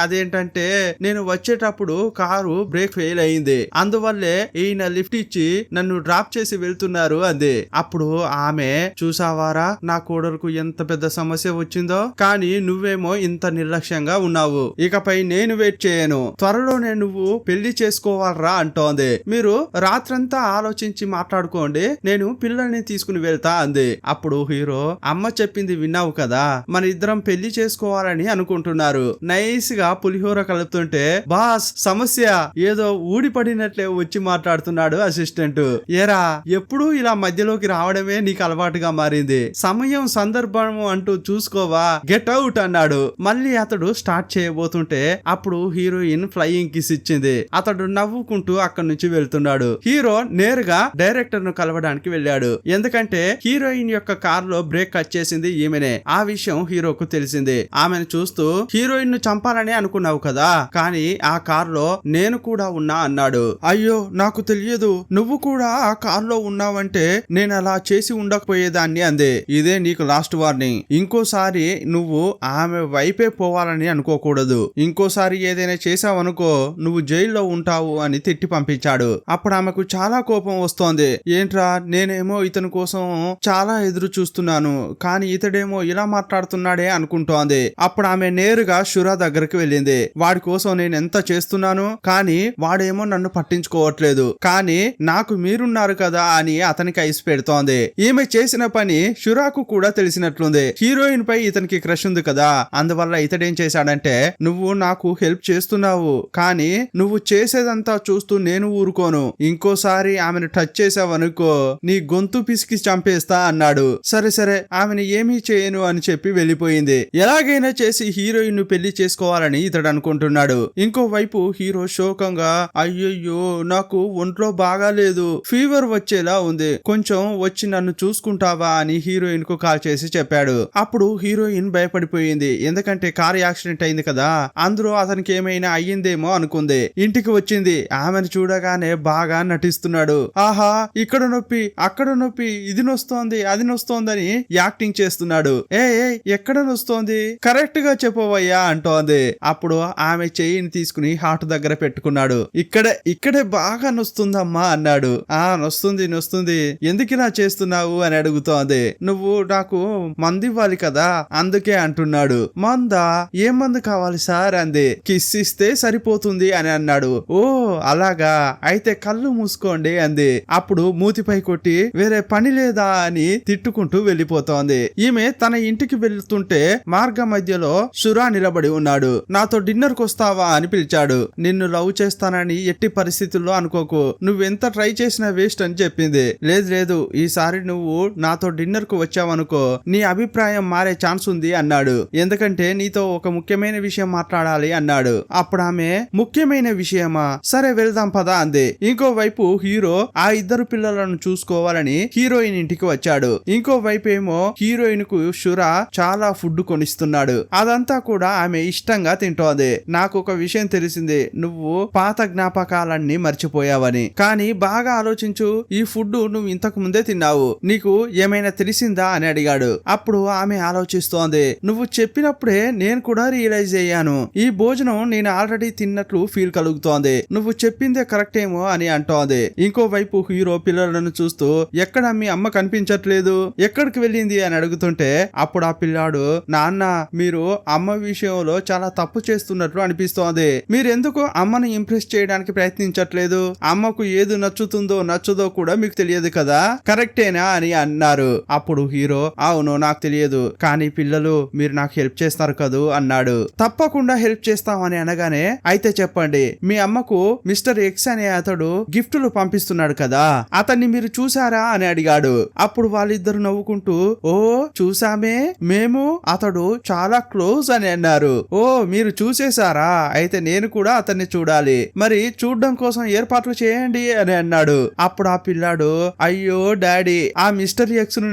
అదేంటంటే నేను వచ్చేటప్పుడు కారు బ్రేక్ ఫెయిల్ అయింది, అందువల్లే ఈయన లిఫ్ట్ ఇచ్చి నన్ను డ్రాప్ చేసి వెళ్తున్నారు అంది. అప్పుడు ఆమె, చూసావారా నా కోడలకు ఎంత పెద్ద సమస్య వచ్చిందో, కానీ నువ్వేమో ఇంత నిర్లక్ష్యంగా ఉన్నావు, ఇకపై నేను వెయిట్ చేయను, త్వరలోనే నువ్వు పెళ్లి చేసుకోవాలరా అంటోంది. మీరు రాత్రంతా ఆలోచించి మాట్లాడుకోండి, నేను పిల్లల్ని తీసుకుని వెళ్తా అంది. అప్పుడు హీరో, అమ్మ చెప్పింది విన్నావు కదా, మన ఇద్దరం పెళ్లి చేసుకోవాలని అనుకుంటున్నారు, నైస్ గా పులిహోర కలుపుతుంటే బాస్ సమస్య ఏదో ఊడిపడినట్లే వచ్చి మాట్లాడుతున్నాడు అసిస్టెంట్. ఏరా ఎప్పుడు ఇలా మధ్యలోకి రావడమే నీకు అలవాటుగా మారింది, సమయం సందర్భం అంటూ చూసుకోవా, గెట్ అవుట్ అన్నాడు. మళ్ళీ అతడు స్టార్ట్ చేయబోతుంటే అప్పుడు హీరోయిన్ ఫ్లయింగ్ కిస్ ఇచ్చింది. అతడు నవ్వుకుంటూ అక్కడి నుంచి వెళ్తున్నాడు. హీరో నేరుగా డైరెక్టర్ ను కలవడానికి వెళ్ళాడు, ఎందుకంటే హీరోయిన్ యొక్క కార్ లో బ్రేక్ కట్ చేసింది ఈమెనే. ఆ విషయం హీరోకు తెలిసింది. ఆమెను చూస్తూ, హీరోయిన్ ను చంపాలని అనుకున్నావు కదా, కానీ ఆ కార్ లో నేను కూడా ఉన్నా అన్నాడు. అయ్యో నాకు తెలియదు, నువ్వు కూడా ఆ కార్ లో ఉన్నావంటే నేను అలా చేసి ఉండకపోయేదాన్ని అంది. ఇదే నీకు లాస్ట్ వార్నింగ్, ఇంకోసారి నువ్వు ఆమె వైపే పోవాలని అనుకోకూడదు, ఇంకోసారి ఏదైనా చేసావనుకో నువ్వు జైల్లో ఉంటావు అని తిట్టి పంపించాడు. అప్పుడు ఆమెకు చాలా కోపం వస్తోంది. ఏంట్రా, నేనేమో ఇతని కోసం చాలా ఎదురు చూస్తున్నాను, కానీ ఇతడేమో ఇలా మాట్లాడుతున్నాడే అనుకుంటోంది. అప్పుడు ఆమె నేరుగా షురా దగ్గరికి వెళ్ళింది. వాడి కోసం నేను ఎంత చేస్తున్నాను, కానీ వాడేమో నన్ను పట్టించుకోవట్లేదు, కానీ నాకు మీరున్నారు కదా అని అతనికి ఐస్ పెడుతోంది. ఈమె చేసిన పని షురాకు కూడా తెలిసినట్లుంది. హీరోయిన్ పై ఇతనికి క్రష్ ఉంది కదా, అందువల్ల ఇతడేం చేశాడంటే, నువ్వు నాకు హెల్ప్ చేస్తున్నావు, కానీ నువ్వు చేసేదంతా చూస్తూ నేను ఊరుకోను, ఇంకోసారి ఆమెను టచ్ చేసావనుకో నీ గొంతు పిసికి చంపేస్తా అన్నాడు. సరే సరే ఆమెను ఏమీ చేయను అని చెప్పి వెళ్ళిపోయింది. ఎలాగైనా చేసి హీరోయిన్ ను పెళ్లి చేసుకోవాలని ఇతడు అనుకుంటున్నాడు. ఇంకోవైపు హీరో శోకంగా, అయ్యయ్యో నాకు ఒంట్లో బాగాలేదు, ఫీవర్ వచ్చేలా ఉంది, కొంచెం వచ్చి నన్ను చూసుకుంటావా అని హీరోయిన్ కు కాల్ చేసి చెప్పాడు. అప్పుడు హీరోయిన్ భయపడిపోయింది, ఎందుకంటే కార్ యాక్సిడెంట్ అయింది కదా, అందులో అతనికి ఏమైనా అయ్యిందేమో అనుకుంది. ఇంటికి వచ్చింది. ఆమెను చూడగానే బాగా నటిస్తున్నాడు. ఆహా ఇక్కడ నొప్పి అక్కడ నొప్పి, ఇది నొస్తోంది అది నొస్తోందని యాక్టింగ్ చేస్తున్నాడు. ఏ ఎక్కడ నొస్తోంది కరెక్ట్ గా చెప్పవయ్యా అంటోంది. అప్పుడు ఆమె చెయ్యిని తీసుకుని హార్ట్ దగ్గర పెట్టుకున్నాడు. ఇక్కడే బాగా నొస్తుందమ్మా అన్నాడు. నొస్తుంది ఎందుకు ఇలా చేస్తున్నావు అని అడుగుతోంది. నువ్వు నాకు మందు ఇవ్వాలి కదా అందుకే అంటున్నాడు. మందా, ఏం మందు కావాలి సార్ అంది. కిస్ ఇస్తే సరిపోతుంది అని అన్నాడు. ఓ అలాగా, అయితే కళ్ళు మూసుకోండి అంది. అప్పుడు మూతిపై కొట్టి వేరే పని లేదా అని తిట్టుకుంటూ వెళ్ళిపోతోంది. ఈమె తన ఇంటికి వెళ్తుంటే మార్గ మధ్యలో షురా నిలబడి ఉన్నాడు. నాతో డిన్నర్ కు వస్తావా అని పిలిచాడు. నిన్ను లవ్ చేస్తానని ఎట్టి పరిస్థితుల్లో అనుకోకు, నువ్వెంత ట్రై చేసినా వేస్ట్ టేస్ట్ అని చెప్పింది. లేదు లేదు, ఈసారి నువ్వు నాతో డిన్నర్ కు వచ్చావనుకో నీ అభిప్రాయం మారే ఛాన్స్ ఉంది అన్నాడు. ఎందుకంటే నీతో ఒక ముఖ్యమైన విషయం మాట్లాడాలి అన్నాడు. అప్పుడు ఆమె ముఖ్యమైన విషయమా, సరే వెళ్దాం పదా అంది. ఇంకోవైపు హీరో ఆ ఇద్దరు పిల్లలను చూసుకోవాలని హీరోయిన్ ఇంటికి వచ్చాడు. ఇంకోవైపు ఏమో హీరోయిన్ కు షురా చాలా ఫుడ్ కొనిస్తున్నాడు. అదంతా కూడా ఆమె ఇష్టంగా తింటోంది. నాకు ఒక విషయం తెలిసింది, నువ్వు పాత జ్ఞాపకాలన్నీ మర్చిపోయావని. కానీ బాగా ఆలోచించు, ఈ ఫుడ్ నువ్వు ఇంతకు ముందే తిన్నావు, నీకు ఏమైనా తెలిసిందా అని అడిగాడు. అప్పుడు ఆమె ఆలోచిస్తోంది. నువ్వు చెప్పినప్పుడే నేను కూడా రియలైజ్ అయ్యాను, ఈ భోజనం నేను ఆల్రెడీ తిన్నట్లు ఫీల్ కలుగుతోంది, నువ్వు చెప్పిందే కరెక్ట్ ఏమో అని అంటోంది. ఇంకోవైపు హీరో పిల్లలను చూస్తూ ఎక్కడ మీ అమ్మ కనిపించట్లేదు, ఎక్కడికి వెళ్ళింది అని అడుగుతుంటే అప్పుడు ఆ పిల్లాడు, నాన్న మీరు అమ్మ విషయంలో చాలా తప్పు చేస్తున్నట్లు అనిపిస్తోంది, మీరెందుకు అమ్మను ఇంప్రెస్ చేయడానికి ప్రయత్నించట్లేదు, అమ్మకు ఏది నచ్చుతుందో నచ్చదో కూడా మీకు తెలియదు కదా, కరెక్టేనా అని అన్నారు. అప్పుడు హీరో, అవును నాకు తెలియదు, కానీ పిల్లలు మీరు నాకు హెల్ప్ చేస్తారు కదూ అన్నాడు. తప్పకుండా హెల్ప్ చేస్తామని అనగానే, అయితే చెప్పండి, మీ అమ్మకు మిస్టర్ ఎక్స్ అనే అతడు గిఫ్టులు పంపిస్తున్నాడు కదా, అతన్ని మీరు చూసారా అని అడిగాడు. అప్పుడు వాళ్ళిద్దరు నవ్వుకుంటూ, ఓ చూసామే, మేము అతడు చాలా క్లోజ్ అని అన్నారు. ఓ మీరు చూసేశారా, అయితే నేను కూడా అతన్ని చూడాలి, మరి చూడడం కోసం ఏర్పాట్లు చేయండి అని అన్నాడు. అప్పుడు ఆ పిల్లాడు, అయ్యో డాడీ, ఆ మిస్టర్ ఎక్స్ ను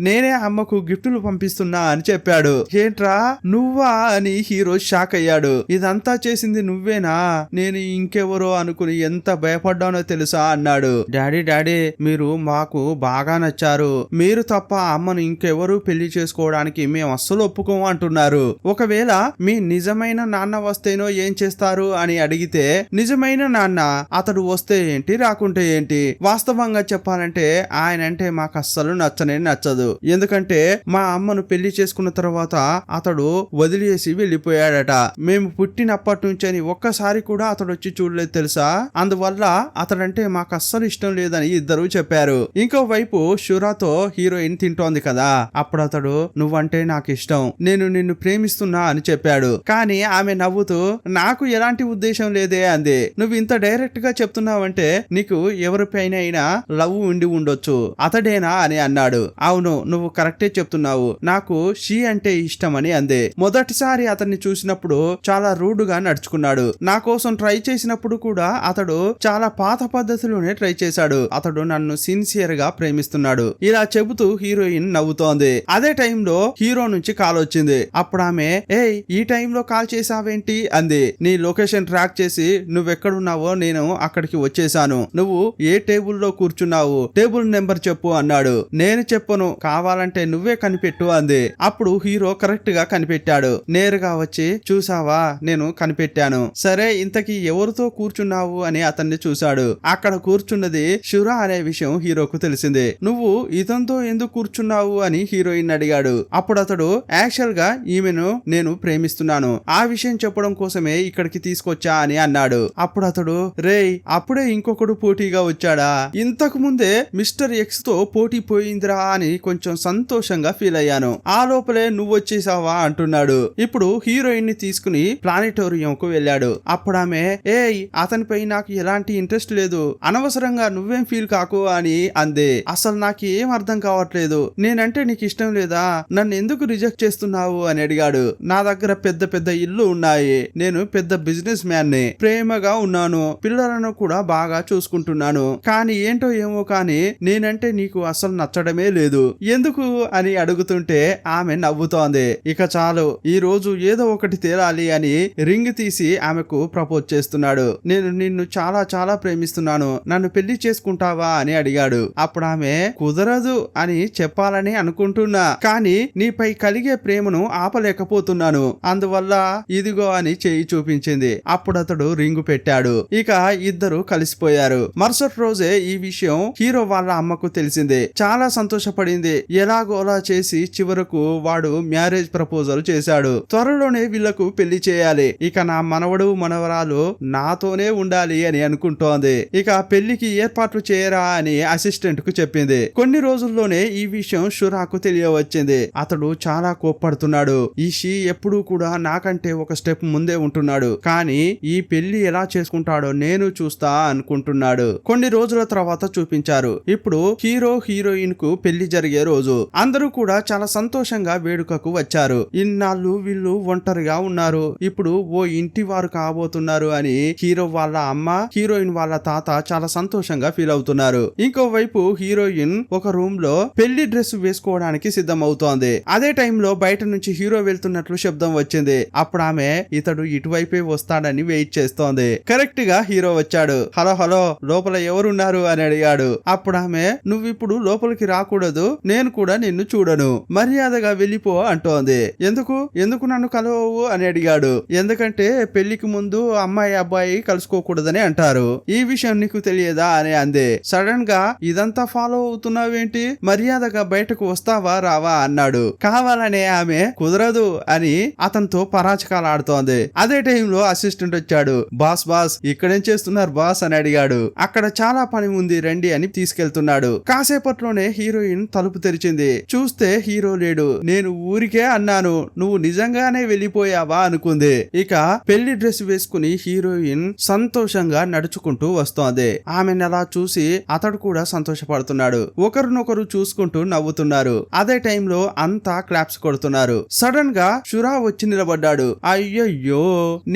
నేనే అమ్మకు గిఫ్టులు పంపిస్తున్నా అని చెప్పాడు. ఏంట్రా నువ్వా అని హీరో షాక్ అయ్యాడు. ఇదంతా చేసింది నువ్వేనా, నేను ఇంకెవరో అనుకుని ఎంత భయపడ్డానో తెలుసా అన్నాడు. డాడీ మీరు మాకు బాగా నచ్చారు, మీరు తప్ప అమ్మను ఇంకెవరు పెళ్లి చేసుకోవడానికి మేము అస్సలు ఒప్పుకోము అంటున్నారు. ఒకవేళ మీ నిజమైన నాన్న వస్తేనో ఏం చేస్తారు అని అడిగితే, నిజమైన నాన్న అతడు వస్తే ఏంటి రాకుంటే ఏంటి, వాస్తవంగా చెప్పాలంటే ఆయన అంటే మాకు అస్సలు నచ్చదు, ఎందుకంటే మా అమ్మను పెళ్లి చేసుకున్న తర్వాత అతడు వదిలేసి వెళ్ళిపోయాడట, మేము పుట్టినప్పటి నుంచి ఒక్కసారి కూడా అతడు వచ్చి చూడలేదు తెలుసా, అందువల్ల అతడంటే మాకు అస్సలు ఇష్టం లేదని ఇద్దరు చెప్పారు. ఇంకోవైపు షురాతో హీరోయిన్ తింటోంది కదా, అప్పుడు అతడు, నువ్వంటే నాకు ఇష్టం, నేను నిన్ను ప్రేమిస్తున్నా అని చెప్పాడు. కానీ ఆమె నవ్వుతూ, నాకు ఎలాంటి ఉద్దేశం లేదే అంది. నువ్వు ఇంత డైరెక్ట్ గా చెప్తున్నావంటే నీకు ఎవరిపైన అయినా లవ్ ఉండి ఉండొచ్చు, అతడేనా అని అన్నాడు. అవును నువ్వు కరెక్టే చెప్తున్నావు, నాకు షీ అంటే ఇష్టం అని అంది. మొదటిసారి అతన్ని చూసినప్పుడు చాలా రూడ్ గా నడుచుకున్నాడు, నా కోసం ట్రై చేసినప్పుడు కూడా అతడు చాలా పాత పద్ధతిలోనే ట్రై చేశాడు, అతడు నన్ను సిన్సియర్ గా ప్రేమిస్తున్నాడు. ఇలా చెబుతూ హీరోయిన్ నవ్వుతోంది. అదే టైంలో హీరో నుంచి కాల్ వచ్చింది. అప్పుడు ఆమె, ఏయ్ ఈ టైంలో కాల్ చేసావేంటి అంది. నీ లొకేషన్ ట్రాక్ చేసి నువ్వెక్కడున్నావో నేను అక్కడికి వచ్చేసాను, నువ్వు ఏ టేబుల్లో కూర్చున్నావు, టేబుల్ నెంబర్ చెప్పు అన్నాడు. నేను చెప్పను, కావాలంటే నువ్వే కనిపెట్టు అంది. అప్పుడు హీరో కరెక్ట్ గా కనిపెట్టాడు. నేరుగా వచ్చి, చూసావా నేను కనిపెట్టాను, సరే ఇంతకీ ఎవరితో కూర్చున్నావు అని అతన్ని చూశాడు. అక్కడ కూర్చున్నది షురా అనే విషయం హీరోకు తెలిసింది. నువ్వు ఇతనితో ఎందుకు కూర్చున్నావు అని హీరోయిన్ అడిగాడు. అప్పుడు అతడు, యాక్చువల్ గా ఈమెను నేను ప్రేమిస్తున్నాను, ఆ విషయం చెప్పడం కోసమే ఇక్కడికి తీసుకొచ్చా అని అన్నాడు. అప్పుడు అతడు, రేయ్ అప్పుడే ఇంకొకడు పోటీగా వచ్చాడా, ఇంతకు ముందే మిస్టర్ ఎక్స్ తో పోటీ పోయిందిరా అని కొంచెం సంతోషంగా ఫీల్ అయ్యాను, ఆ లోపలే నువ్వు వచ్చేసావా అంటున్నాడు. ఇప్పుడు హీరోయిన్ ని తీసుకుని ప్లానిటోరియం కు వెళ్ళాడు. అప్పుడు ఆమె, ఏయ్ అతనిపై నాకు ఎలాంటి ఇంట్రెస్ట్ లేదు, అనవసరంగా నువ్వేం ఫీల్ కాకు అని అంది. అసలు నాకు ఏం అర్థం కావట్లేదు, నేనంటే నీకు ఇష్టం లేదా, నన్ను ఎందుకు రిజెక్ట్ చేస్తున్నావు అని అడిగాడు. నా దగ్గర పెద్ద పెద్ద ఇల్లు ఉన్నాయి, నేను పెద్ద బిజినెస్ మ్యాన్ ని, ప్రేమగా ఉన్నాను, పిల్లలను కూడా బాగా చూసుకుంటున్నాను, కానీ ఏంటో ఏమో కానీ నేనంటే నీకు అసలు నచ్చడమే లేదు, ఎందుకు అని అడుగుతుంటే ఆమె నవ్వుతోంది. ఇక చాలు, ఈ రోజు ఏదో ఒకటి తేలాలి అని రింగ్ తీసి ఆమెకు ప్రపోజ్ చేస్తున్నాడు. నేను నిన్ను చాలా చాలా ప్రేమిస్తున్నాను, నన్ను పెళ్లి చేసుకుంటావా అని అడిగాడు. అప్పుడు ఆమె, కుదరదు అని చెప్పాలని అనుకుంటున్నా, కానీ నీపై కలిగే ప్రేమను ఆపలేకపోతున్నాను, అందువల్ల ఇదిగో అని చేయి చూపించింది. అప్పుడు అతడు రింగు పెట్టాడు. ఇక ఇద్దరు కలిసిపోయారు. మరుసటి రోజే ఈ విషయం హీరో వాళ్ళ అమ్మకు తెలిసింది. చాలా సంతోషపడింది. ఎలాగోలా చేసి చివరకు వాడు మ్యారేజ్ ప్రపోజల్ చేశాడు. త్వరలోనే వీళ్లకు పెళ్లి చేయాలి, ఇక నా మనవడు మనవరాలు నాతోనే ఉండాలి అని అనుకుంటోంది. ఇక పెళ్లికి ఏర్పాట్లు చేయరా అని అసిస్టెంట్ కు చెప్పింది. కొన్ని రోజుల్లోనే ఈ విషయం షురాకు తెలియవచ్చింది. అతడు చాలా కోప్పడుతున్నాడు. ఈ షీ ఎప్పుడూ కూడా నాకంటే ఒక స్టెప్ ముందే ఉంటున్నాడు, కానీ ఈ పెళ్లి ఎలా చేసుకుంటాడో నేను చూస్తా అనుకుంటున్నాడు. కొన్ని రోజుల తర్వాత చూపించారు. ఇప్పుడు హీరో హీరోయిన్ కు పెళ్లి జరిగే రోజు. అందరూ కూడా చాలా సంతోషంగా వేడుకకు వచ్చారు. ఇన్నాళ్ళు వీళ్ళు ఒంటరిగా ఉన్నారు, ఇప్పుడు ఓ ఇంటి వారు కాబోతున్నారు అని హీరో వాళ్ళ అమ్మ, హీరోయిన్ వాళ్ళ తాత చాలా సంతోషంగా ఫీల్ అవుతున్నారు. ఇంకోవైపు హీరోయిన్ ఒక రూమ్ లో పెళ్లి డ్రెస్ వేసుకోవడానికి సిద్ధం అవుతోంది. అదే టైంలో బయట నుంచి హీరో వెళ్తున్నట్లు శబ్దం వచ్చింది. అప్పుడు ఆమె ఇతడు ఇటువైపే వస్తాడని వెయిట్ చేస్తోంది. కరెక్ట్ గా హీరో వచ్చాడు. హలో హలో, లోపల ఎవరున్నారు అని అడిగాడు. అప్పుడు ఆమె, నువ్విప్పుడు లోపలికి రాకూడదు, నేను కూడా నిన్ను చూడను, మర్యాదగా వెళ్ళిపో అంటోంది. ఎందుకు నన్ను కలవవు అని అడిగాడు. ఎందుకంటే పెళ్లికి ముందు అమ్మాయి అబ్బాయి కలుసుకోకూడదని అంటారు, ఈ విషయం నీకు తెలియదా అని అంది. సడన్ గా ఇదంతా ఫాలో అవుతున్నావేంటి, మర్యాదగా బయటకు వస్తావా రావా అన్నాడు. కావాలనే ఆమె కుదరదు అని అతనితో పరాచకాలు ఆడుతోంది. అదే టైంలో అసిస్టెంట్ వచ్చాడు. బాస్ ఇక్కడేం చేస్తున్నారు బాస్ అని అడిగాడు. అక్కడ చాలా పని ఉంది రండి అని తీసుకెళ్తున్నాడు. కాసేపట్లోనే హీరోయిన్ తలుపు తెరిచింది. చూస్తే హీరో లేడు. నేను ఊరికే అన్నాను, నువ్వు నిజంగానే వెళ్ళిపోయావా అనుకుంది. ఇక పెళ్లి డ్రెస్ వేసుకుని హీరోయిన్ సంతోషంగా నడుచుకుంటూ వస్తోంది. ఆమెను అలా చూసి అతడు కూడా సంతోషపడుతున్నాడు. ఒకరినొకరు చూసుకుంటూ నవ్వుతున్నారు. అదే టైంలో అంతా క్లాప్స్ కొడుతున్నారు. సడన్ గా షురా వచ్చి నిలబడ్డాడు. అయ్యయ్యో,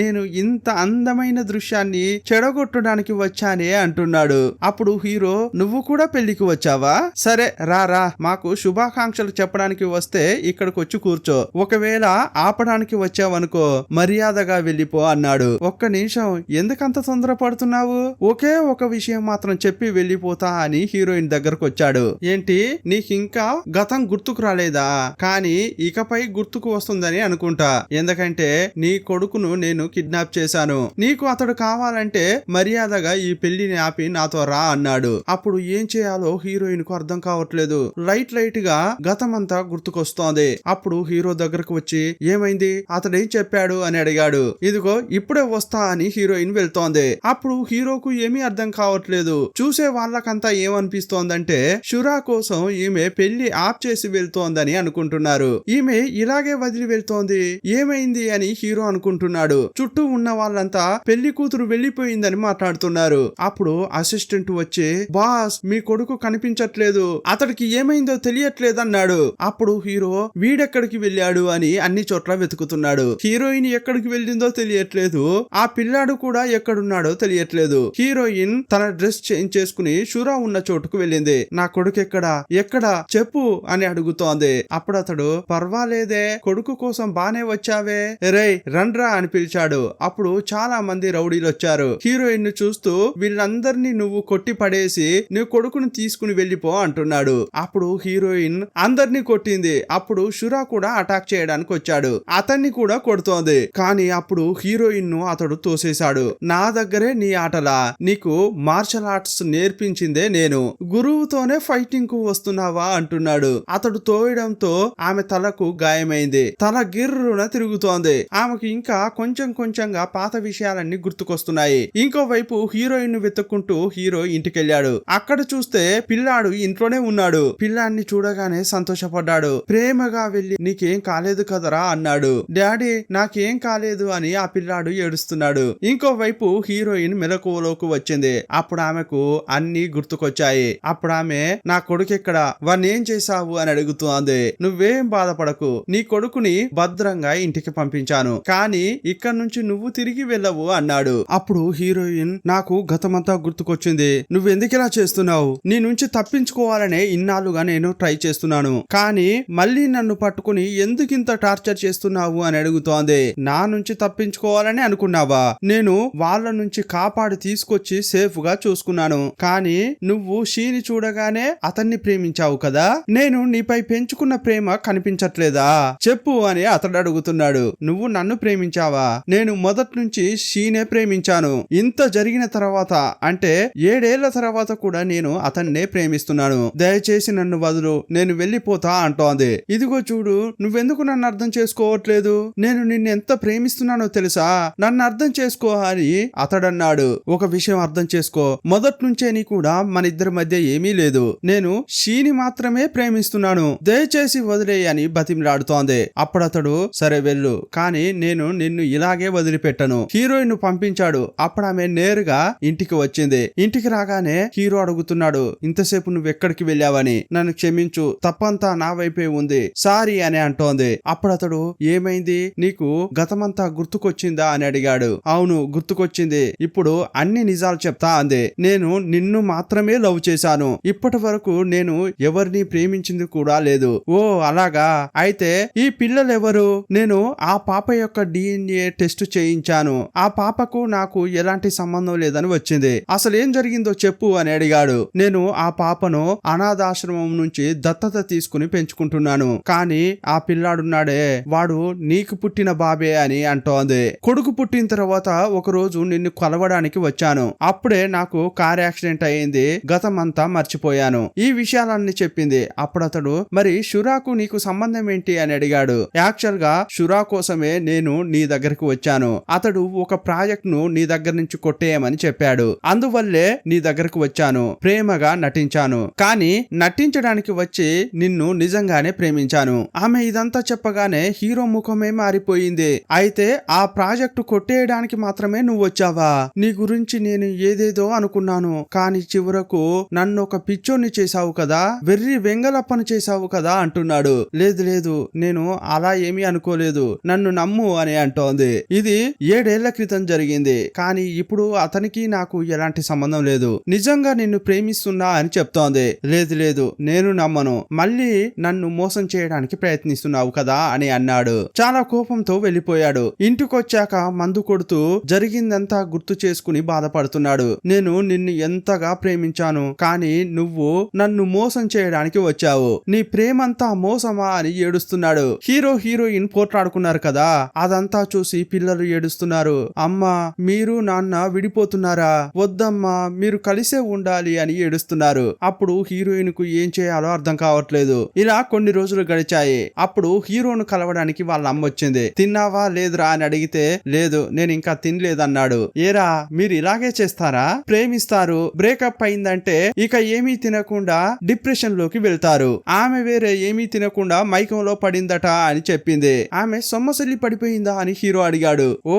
నేను ఇంత అందమైన దృశ్యాన్ని చెడగొట్టడానికి వచ్చానే అంటున్నాడు. అప్పుడు హీరో, నువ్వు కూడా పెళ్లికి వచ్చావా, సరే రా, మాకు శుభాకాంక్షలు చెప్పడానికి వస్తే ఇక్కడికి వచ్చి కూర్చో, ఒకవేళ ఆపడానికి వచ్చావనుకో మర్యాదగా వెళ్ళిపో అన్నాడు. ఒక్క నిమిషం, ఎందుకంత తొందరపడుతున్నావు, ఒకే ఒక విషయం మాత్రం చెప్పి వెళ్ళిపోతా అని హీరోయిన్ దగ్గరకు వచ్చాడు. ఏంటి, నీకింకా గతం గుర్తుకు రాలేదా, కానీ ఇకపై గుర్తుకు వస్తుందని అనుకుంటా, ఎందుకంటే నీ కొడుకును నేను కిడ్నాప్ చేశాను, నీకు అతడు కావాలంటే మర్యాదగా ఈ పెళ్లిని ఆపి నాతో రా అన్నాడు. అప్పుడు ఏం చేయాలో హీరోయిన్ కు అర్థం కావట్లేదు. లైట్ గా గతమంతా గుర్తుకొస్తోంది. అప్పుడు హీరో దగ్గరకు వచ్చి, ఏమైంది, అతడేం చెప్పాడు అని అడిగాడు. ఇదిగో ఇప్పుడే వస్తా అని హీరోయిన్ వెళ్తోంది. అప్పుడు హీరోకు ఏమీ అర్థం కావట్లేదు. చూసే వాళ్ళకంతా ఏమనిపిస్తోందంటే షురా కోసం ఈమె పెళ్లి ఆప్ చేసి వెళ్తోందని అనుకుంటున్నారు. ఈమె ఇలాగే వదిలి వెళ్తోంది, ఏమైంది అని హీరో అనుకుంటున్నాడు. చుట్టూ ఉన్న వాళ్ళంతా పెళ్లి కూతురు వెళ్లిపోయిందని మాట్లాడుతున్నారు. అప్పుడు అసిస్టెంట్ వచ్చి, బాస్ మీ కొడుకు కనిపించట్లేదు, అతడికి ఏమైందో తెలియట్లేదన్నాడు. అప్పుడు హీరో, వీడెక్కడికి వెళ్ళాడు అని అన్ని చోట్ల వెతుకుతున్నాడు. హీరోయిన్ ఎక్కడికి వెళ్ళిందో తెలియట్లేదు, ఆ పిల్లాడు కూడా ఎక్కడున్నాడో తెలియట్లేదు. హీరోయిన్ తన డ్రెస్ చేంజ్ చేసుకుని షురా ఉన్న చోటుకు వెళ్ళింది. నా కొడుకు ఎక్కడా చెప్పు అని అడుగుతోంది. అప్పుడు అతడు, పర్వాలేదే, కొడుకు కోసం బానే వచ్చావే, రేయ్ రండ్రా అని పిలిచాడు. అప్పుడు చాలా మంది రౌడీలు వచ్చారు. హీరోయిన్ ను చూస్తూ, వీళ్ళందరినీ నువ్వు కొట్టి పడేసి నీ కొడుకును తీసుకుని వెళ్ళిపో అంటున్నాడు. అప్పుడు హీరోయిన్ అందరినీ కొట్టింది. అప్పుడు షురా కూడా అటాక్ చేయడానికి వచ్చాడు. అతన్ని కూడా కొడుతోంది. కానీ అప్పుడు హీరోయిన్ ను అతడు తోసేశాడు. నా దగ్గరే నీ ఆటలా, నీకు మార్షల్ ఆర్ట్స్ నేర్పించిందే నేను, గురువుతోనే ఫైటింగ్ కు వస్తున్నావా అంటున్నాడు. అతడు తోయడంతో ఆమె తలకు గాయమైంది. తల గిర్రున తిరుగుతోంది. ఆమెకు ఇంకా కొంచెంగా పాత విషయాలన్నీ గుర్తుకొస్తున్నాయి. ఇంకోవైపు హీరోయిన్ ను వెతుక్కుంటూ హీరో ఇంటికెళ్ళాడు. అక్కడ చూస్తే పిల్లాడు ఇంట్లోనే ఉన్నాడు. పిల్లాన్ని చూడగానే సంతోషపడ్డాడు. ప్రేమగా వెళ్లి, నీకేం కాలేదు కదరా అన్నాడు. డాడీ నాకేం కాలేదు అని ఆ పిల్లాడు ఏడుస్తున్నాడు. ఇంకోవైపు హీరోయిన్ మెలకువలోకి వచ్చింది. అప్పుడు ఆమెకు అన్ని గుర్తుకొచ్చాయి. అప్పుడు ఆమె, నా కొడుకెక్కడ, వాణ్ణేం చేశావు అని అడుగుతోంది. నువ్వేం బాధపడకు, నీ కొడుకుని భద్రంగా ఇంటికి పంపించాను, కానీ ఇక్కడ నుంచి నువ్వు తిరిగి వెళ్ళవు అన్నాడు. అప్పుడు హీరోయిన్, నాకు గతమంతా గుర్తుకొచ్చింది, నువ్వెందుకిలా చేస్తున్నావు, నీ నుంచి తప్పించుకోవాలనే ఇన్నాళ్ళుగా నేను ట్రై చేస్తున్నాను, కానీ మళ్ళీ నన్ను పట్టుకుని ఎందుకింత టార్చర్ చేస్తున్నావు అని అడుగుతోంది. నా నుంచి తప్పించుకోవాలని అనుకున్నావా, నేను వాళ్ళ నుంచి కాపాడి తీసుకొచ్చి సేఫ్ గా చూసుకున్నాను, కానీ నువ్వు షీని చూడగానే అతన్ని ప్రేమించావు కదా, నేను నీపై పెంచుకున్న ప్రేమ కనిపించట్లేదా చెప్పు అని అతడు అడుగుతున్నాడు. నువ్వు నన్ను ప్రేమించావా, నేను మొదటి నుంచి షీనే ప్రేమించాను, ఇంత జరిగిన తర్వాత అంటే 7 ఏళ్ల తర్వాత కూడా నేను అతన్నే ప్రేమిస్తున్నాను, దయచేసి నన్ను వదులు, నేను వెళ్ళిపోతా అంటోంది. ఇదిగో చూడు, నువ్వెందుకు నన్ను అర్థం చేసుకోవట్లేదు, నేను నిన్నెంత ప్రేమిస్తున్నానో తెలుసా, నన్ను అర్థం చేసుకో అని అతడన్నాడు. ఒక విషయం అర్థం చేసుకో, మొదటి నుంచే నీ కూడా మన ఇద్దరి మధ్య ఏమీ లేదు, నేను షీని మాత్రమే ప్రేమిస్తున్నాను, దయచేసి వదిలేయ్ అని బతిమిలాడుతోంది. అప్పుడతడు, సరే వెళ్ళు, కానీ నేను నిన్ను ఇలాగే వదిలిపెట్టను. హీరోయిన్ పంపించాడు. అప్పుడు ఆమె నేరుగా ఇంటికి వచ్చింది. ఇంటికి రాగానే హీరో అడుగుతున్నాడు, ఇంతసేపు నువ్వు ఎక్కడికి వెళ్ళావని. నన్ను క్షమించు, తప్పంతా నా వైపే ఉంది, సారీ అని అంటోంది. అప్పుడు అతడు, ఏమైంది, నీకు గతమంతా గుర్తుకొచ్చిందా అని అడిగాడు. అవును గుర్తుకొచ్చింది, ఇప్పుడు అన్ని నిజాలు చెప్తా అంది. నేను నిన్ను మాత్రమే లవ్ చేశాను, ఇప్పటి వరకు నేను ఎవరిని ప్రేమించింది కూడా లేదు. ఓ అలాగా, అయితే ఈ పిల్లలెవరు? నేను ఆ పాప యొక్క DNA టెస్ట్ చేయించాను, ఆ పాపకు నాకు ఎలాంటి సంబంధం లేదని వచ్చింది, అసలు ఏం జరిగిందో చెప్పు అని అడిగాడు. నేను ఆ పాపను అనాథాశ్రమం నుంచి దత్తత తీసుకుని పెంచుకుంటున్నాను, కానీ ఆ పిల్లాడున్నాడే వాడు నీకు పుట్టిన బాబే అని అంటోంది. కొడుకు పుట్టిన తర్వాత ఒక రోజు నిన్ను కలవడానికి వచ్చాను, అప్పుడే నాకు కార్ యాక్సిడెంట్ అయింది, గతమంతా మర్చిపోయాను, ఈ విషయాలన్నీ చెప్పింది. అప్పుడు అతడు, మరి షురాకు నీకు సంబంధం ఏంటి అని అడిగాడు. యాక్చువల్ గా షురా కోసమే నేను నీ దగ్గరకు వచ్చాను, అతడు ఒక ప్రాజెక్ట్ ను నీ దగ్గర నుంచి కొట్టేయమని చెప్పాడు, అందువల్లే నీ దగ్గరకు వచ్చాను, ప్రేమగా నటించాను, కానీ నటించడానికి వచ్చి నిన్ను నిజంగానే ప్రేమించాను. ఆమె ఇదంతా చెప్పగానే హీరో ముఖమే మారిపోయింది. అయితే ఆ ప్రాజెక్టు కొట్టేయడానికి మాత్రమే నువ్వు వచ్చావా? నీ గురించి నేను ఏదేదో అనుకున్నాను, కానీ చివరకు నన్ను ఒక పిచ్చోన్ని చేశావు కదా, వెర్రి వెంగలప్పను చేశావు కదా అంటున్నాడు. లేదు లేదు, నేను అలా ఏమీ అనుకోలేదు, నన్ను నమ్ము అని అంటోంది. ఇది 7 ఏళ్ల క్రితం జరిగింది, కానీ ఇప్పుడు అతనికి నాకు ఎలాంటి సంబంధం లేదు, నిజంగా నిన్ను ప్రేమిస్తున్నా అని చెప్తోంది. లేదు లేదు, నేను నమ్మను, మళ్ళీ నన్ను మోసం చేయడానికి ప్రయత్నిస్తున్నావు కదా అని అన్నాడు. చాలా కోపంతో వెళ్ళిపోయాడు. ఇంటికొచ్చాక మందు కొడుతూ జరిగిందంతా గుర్తు చేసుకుని బాధపడుతున్నాడు. నేను నిన్ను ఎంతగా ప్రేమించాను, కానీ నువ్వు నన్ను మోసం చేయడానికి వచ్చావు, నీ ప్రేమంతా మోసమా అని ఏడుస్తున్నాడు. హీరో హీరోయిన్ పోట్లాడుకున్నారు కదా, అదంతా చూసి పిల్లలు ఏడుస్తున్నారు. అమ్మా మీరు నాన్న విడిపోతున్నారా? వద్దమ్మా మీరు కలిసే ఉండాలి అని ఏడుస్తున్నారు. అప్పుడు హీరోయిన్ కు ఏం చేయాలో అర్థం కావట్లేదు. ఇలా కొన్ని రోజులు గడిచాయి. అప్పుడు హీరోను కలవడానికి వాళ్ళ అమ్మ వచ్చింది. తిన్నావా లేదురా అని అడిగితే, లేదు నేను ఇంకా తినలేదన్నాడు. ఏరా మీరు ఇలాగే చేస్తారా? ప్రేమిస్తారు, బ్రేకప్ అయిందంటే ఇక ఏమీ తినకుండా డిప్రెషన్ లోకి వెళ్తారు. ఆమె వేరే ఏమీ తినకుండా మైకంలో పడిందట అని చెప్పింది. ఆమె సొమ్మసల్లి పడిపోయిందా అని హీరో అడిగాడు. ఓ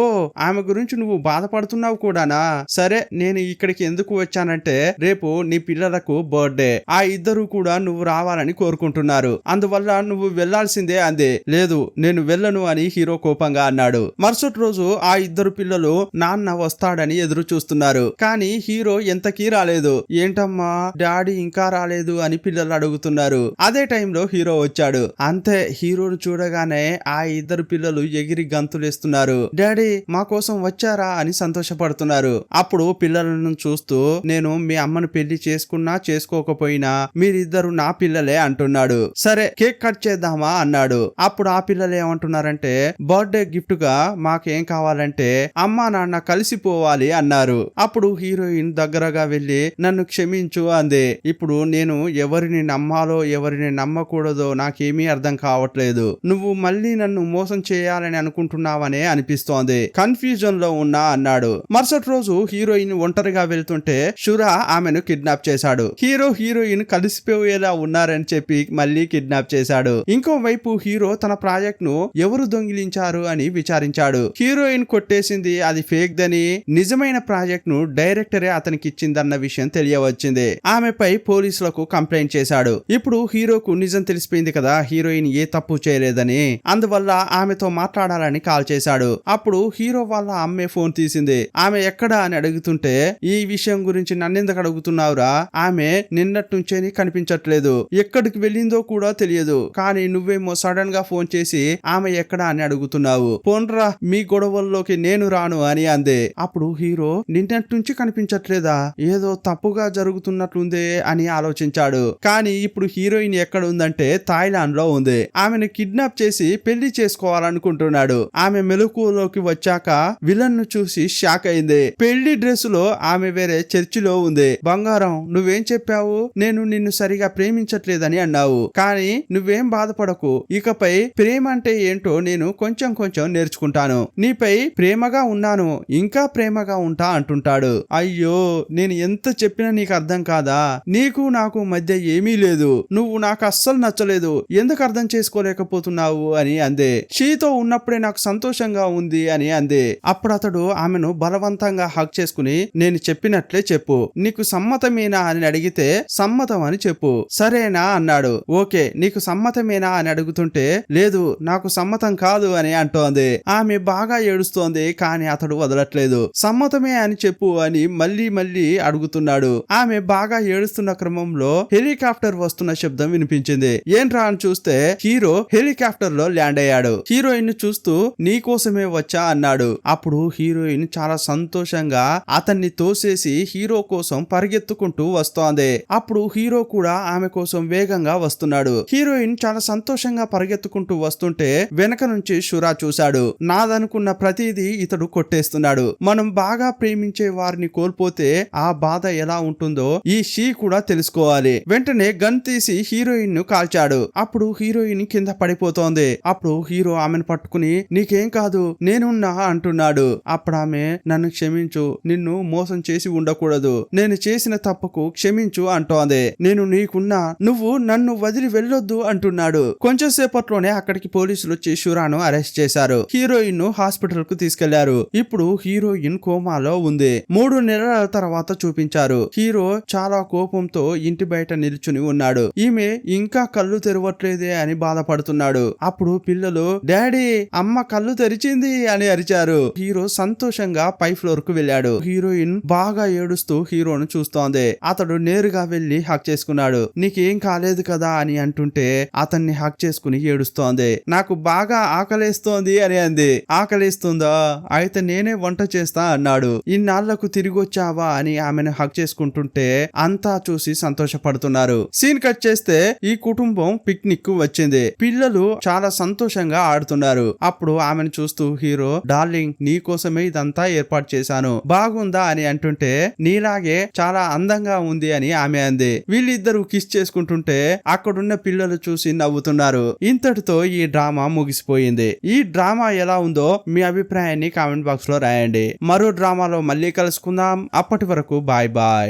ఆమె గురించి నువ్వు బాధపడుతున్నావు కూడానా? సరే నేను ఇక్కడికి ఎందుకు వచ్చానంటే రేపు నీ పిల్లలకు బర్త్డే, ఆ ఇద్దరు కూడా నువ్వు రావాలని కోరుకుంటున్నారు, అందువల్ల నువ్వు వెళ్లాల్సిందే అంది. లేదు నేను వెళ్ళను అని హీరో కోపంగా అన్నాడు. మరుసటి రోజు ఆ ఇద్దరు పిల్లలు నాన్న వస్తాడని ఎదురు చూస్తున్నారు, కానీ హీరో ఎంతకీ రాలేదు. ఏంటమ్మా డాడీ ఇంకా రాలేదు అని పిల్లలు అడుగుతున్నారు. అదే టైంలో హీరో వచ్చాడు. అంతే, హీరోను చూడగానే ఆ ఇద్దరు పిల్లలు ఎగిరి గంతులేస్తున్నారు. డాడీ మా కోసం వచ్చారా అని సంతోషపడుతున్నారు. అప్పుడు పిల్లలను చూస్తూ, నేను మీ అమ్మను పెళ్లి చేసుకున్నా చేసుకోకపోయినా మీరిద్దరు నా పిల్లలే అంటున్నాడు. సరే కేక్ కట్ చేద్దామా అన్నాడు. అప్పుడు ఆ పిల్లలు ఏమంటున్నారంటే, బర్త్డే గిఫ్ట్ గా మాకేం కావాలంటే అమ్మా నాన్న కలిసిపోవాలి అన్నారు. అప్పుడు హీరోయిన్ దగ్గరగా వెళ్లి నన్ను క్షమించు అంది. ఇప్పుడు నేను ఎవరిని నమ్మాలో ఎవరిని నమ్మకూడదో నాకేమీ అర్థం కావట్లేదు, నువ్వు మళ్ళీ నన్ను మోసం చేయాలని అనుకుంటున్నావనే అనిపిస్తోంది, కన్ఫ్యూజన్ లో ఉన్నా అన్నాడు. మరుసటి రోజు హీరోయిన్ ఒంటరిగా వెళ్తుంటే షురా ఆమెను కిడ్నాప్ చేశాడు. హీరో హీరోయిన్ కలిసిపోయేలా ఉన్నారని చెప్పి మళ్ళీ కిడ్నాప్ చేశాడు. ఇంకోవైపు హీరో తన ప్రాజెక్ట్ ను ఎవరు దొంగిలించారు అని విచారించాడు. హీరోయిన్ కొట్టేసింది అది ఫేక్ దని, నిజమైన ప్రాజెక్ట్ ను డైరెక్టరే అతనికి ఇచ్చిందన్న విషయం తెలియవచ్చింది. ఆమెపై పోలీసులకు కంప్లైంట్ చేశాడు. ఇప్పుడు హీరోకు నిజం తెలిసిపోయింది కదా, హీరోయిన్ ఏ తప్పు చేయలేదని, అందువల్ల ఆమెతో మాట్లాడాలని కాల్ చేశాడు. అప్పుడు హీరో వాళ్ళ అమ్మే ఫోన్ తీసింది. ఆమె ఎక్కడా అని అడుగుతుంటే, ఈ విషయం గురించి నన్నెందుకు అడుగుతున్నావురా, ఆమె నిన్నటి నుంచేని కనిపించట్లేదు, ఎక్కడికి వెళ్ళిందో కూడా తెలియదు, కానీ నువ్వేమో సడన్ గా ఫోన్ చేసి ఆమె ఎక్కడా అని అడుగుతున్నావు, పోన్రా మీ గొడవల్లోకి నేను రాను అని అంది. అప్పుడు హీరో నిన్నటి నుంచి కనిపించట్లేదా, ఏదో తప్పుగా జరుగుతున్నట్లుందే అని ఆలోచించాడు. కానీ ఇప్పుడు హీరోయిన్ ఎక్కడ ఉందంటే థాయిలాండ్ లో ఉంది. ఆమెను కిడ్నాప్ చేసి పెళ్లి చేసుకోవాలనుకుంటున్నాడు. ఆమె మెలకువలోకి వచ్చాక విలన్ ను చూసి షాక్ అయింది. పెళ్లి డ్రెస్ లో ఆమె వేరే చర్చిలో ఉంది. బంగారం నువ్వేం చెప్పావు, నేను నిన్ను సరిగా ప్రేమించట్లేదని అన్నావు, కానీ నువ్వేం బాధపడకు, ఇకపై ప్రేమ అంటే ఏంటో నేను కొంచెం కొంచెం నేర్చుకుంటాను, నీపై ప్రేమగా ఉన్నాను, ఇంకా ప్రేమగా ఉంటా అంటుంటాడు. అయ్యో నేను ఎంత చెప్పినా నీకు అర్థం కాదా, నీకు నాకు మధ్య ఏమీ లేదు, నువ్వు నాకు అస్సలు నచ్చలేదు, ఎందుకు అర్థం చేసుకోలేకపోతున్నావు అని అందే. షీతో ఉన్నప్పుడే నాకు సంతోషంగా ఉంది అని అందే. అప్పుడు అతడు ఆమెను బలవంతంగా హక్ చేసుకుని, నేను చెప్పినట్టు చెప్పినట్లే చెప్పు. నీకు సమ్మతమేనా అని అడిగితే సమ్మతం అని చెప్పు. సరేనా అన్నాడు. ఓకే, నీకు సమ్మతమేనా అని అడుగుతుంటే లేదు నాకు సమ్మతం కాదు అని అంటోంది. ఆమె బాగా ఏడుస్తోంది. కానీ అతడు వదలట్లేదు. సమ్మతమే అని చెప్పు అని మళ్ళీ మళ్ళీ అడుగుతున్నాడు. ఆమె బాగా ఏడుస్తున్న క్రమంలో హెలికాప్టర్ వస్తున్న శబ్దం వినిపించింది. ఏంట్రా అని చూస్తే హీరో హెలికాప్టర్ లో ల్యాండ్ అయ్యాడు. హీరోయిన్ ను చూస్తూ నీ కోసమే వచ్చా అన్నాడు. అప్పుడు హీరోయిన్ చాలా సంతోషంగా అతన్ని తోసేసి హీరో కోసం పరిగెత్తుకుంటూ వస్తోంది. అప్పుడు హీరో కూడా ఆమె కోసం వేగంగా వస్తున్నాడు. హీరోయిన్ చాలా సంతోషంగా పరిగెత్తుకుంటూ వస్తుంటే వెనక నుంచి షురా చూశాడు. నాదనుకున్న ప్రతిదీ ఇతడు కొట్టేస్తున్నాడు. మనం బాగా ప్రేమించే వారిని కోల్పోతే ఆ బాధ ఎలా ఉంటుందో ఈ షీ కూడా తెలుసుకోవాలి. వెంటనే గన్ తీసి హీరోయిన్ ను కాల్చాడు. అప్పుడు హీరోయిన్ కింద పడిపోతోంది. అప్పుడు హీరో ఆమెను పట్టుకుని నీకేం కాదు నేనున్నా అంటున్నాడు. అప్పుడు ఆమె నన్ను క్షమించు, నిన్ను మోసం చేసి ఉండకూడదు, నేను చేసిన తప్పుకు క్షమించు అంటోంది. నేను నీకున్నా, నువ్వు నన్ను వదిలి వెళ్ళొద్దు అంటున్నాడు. కొంచెం సేపట్లోనే అక్కడికి పోలీసులు వచ్చి షురాను అరెస్ట్ చేశారు. హీరోయిన్ ను హాస్పిటల్ కు తీసుకెళ్లారు. ఇప్పుడు హీరోయిన్ కోమాలో ఉంది. 3 నెలల తర్వాత చూపించారు. హీరో చాలా కోపంతో ఇంటి బయట నిల్చుని ఉన్నాడు. ఈమె ఇంకా కళ్ళు తెరవట్లేదే అని బాధపడుతున్నాడు. అప్పుడు పిల్లలు డాడీ అమ్మ కళ్ళు తెరిచింది అని అరిచారు. హీరో సంతోషంగా పై ఫ్లోర్ కు వెళ్ళాడు. హీరోయిన్ బాగా ఏడుస్తూ హీరోను చూస్తోంది. అతడు నేరుగా వెళ్లి హక్ చేసుకున్నాడు. నీకేం కాలేదు కదా అని అంటుంటే అతన్ని హక్ చేసుకుని ఏడుస్తోంది. నాకు బాగా ఆకలేస్తోంది అని అంది. ఆకలేస్తుందా? అయితే నేనే వంట చేస్తా అన్నాడు. ఇన్నాళ్లకు తిరిగి వచ్చావా అని ఆమెను హక్ చేసుకుంటుంటే అంతా చూసి సంతోషపడుతున్నారు. సీన్ కట్ చేస్తే ఈ కుటుంబం పిక్నిక్ కు వచ్చింది. పిల్లలు చాలా సంతోషంగా ఆడుతున్నారు. అప్పుడు ఆమెను చూస్తూ హీరో డార్లింగ్ నీ కోసమే ఇదంతా ఏర్పాటు చేశాను, బాగుందా అని అంటుంటే నీలాగే చాలా అందంగా ఉంది అని ఆమె అంది. వీళ్ళిద్దరూ కిస్ చేసుకుంటుంటే అక్కడున్న పిల్లలు చూసి నవ్వుతున్నారు. ఇంతటితో ఈ డ్రామా ముగిసిపోయింది. ఈ డ్రామా ఎలా ఉందో మీ అభిప్రాయాన్ని కామెంట్ బాక్స్ లో రాయండి. మరో డ్రామాలో మళ్ళీ కలుసుకుందాం. అప్పటి వరకు బాయ్ బాయ్.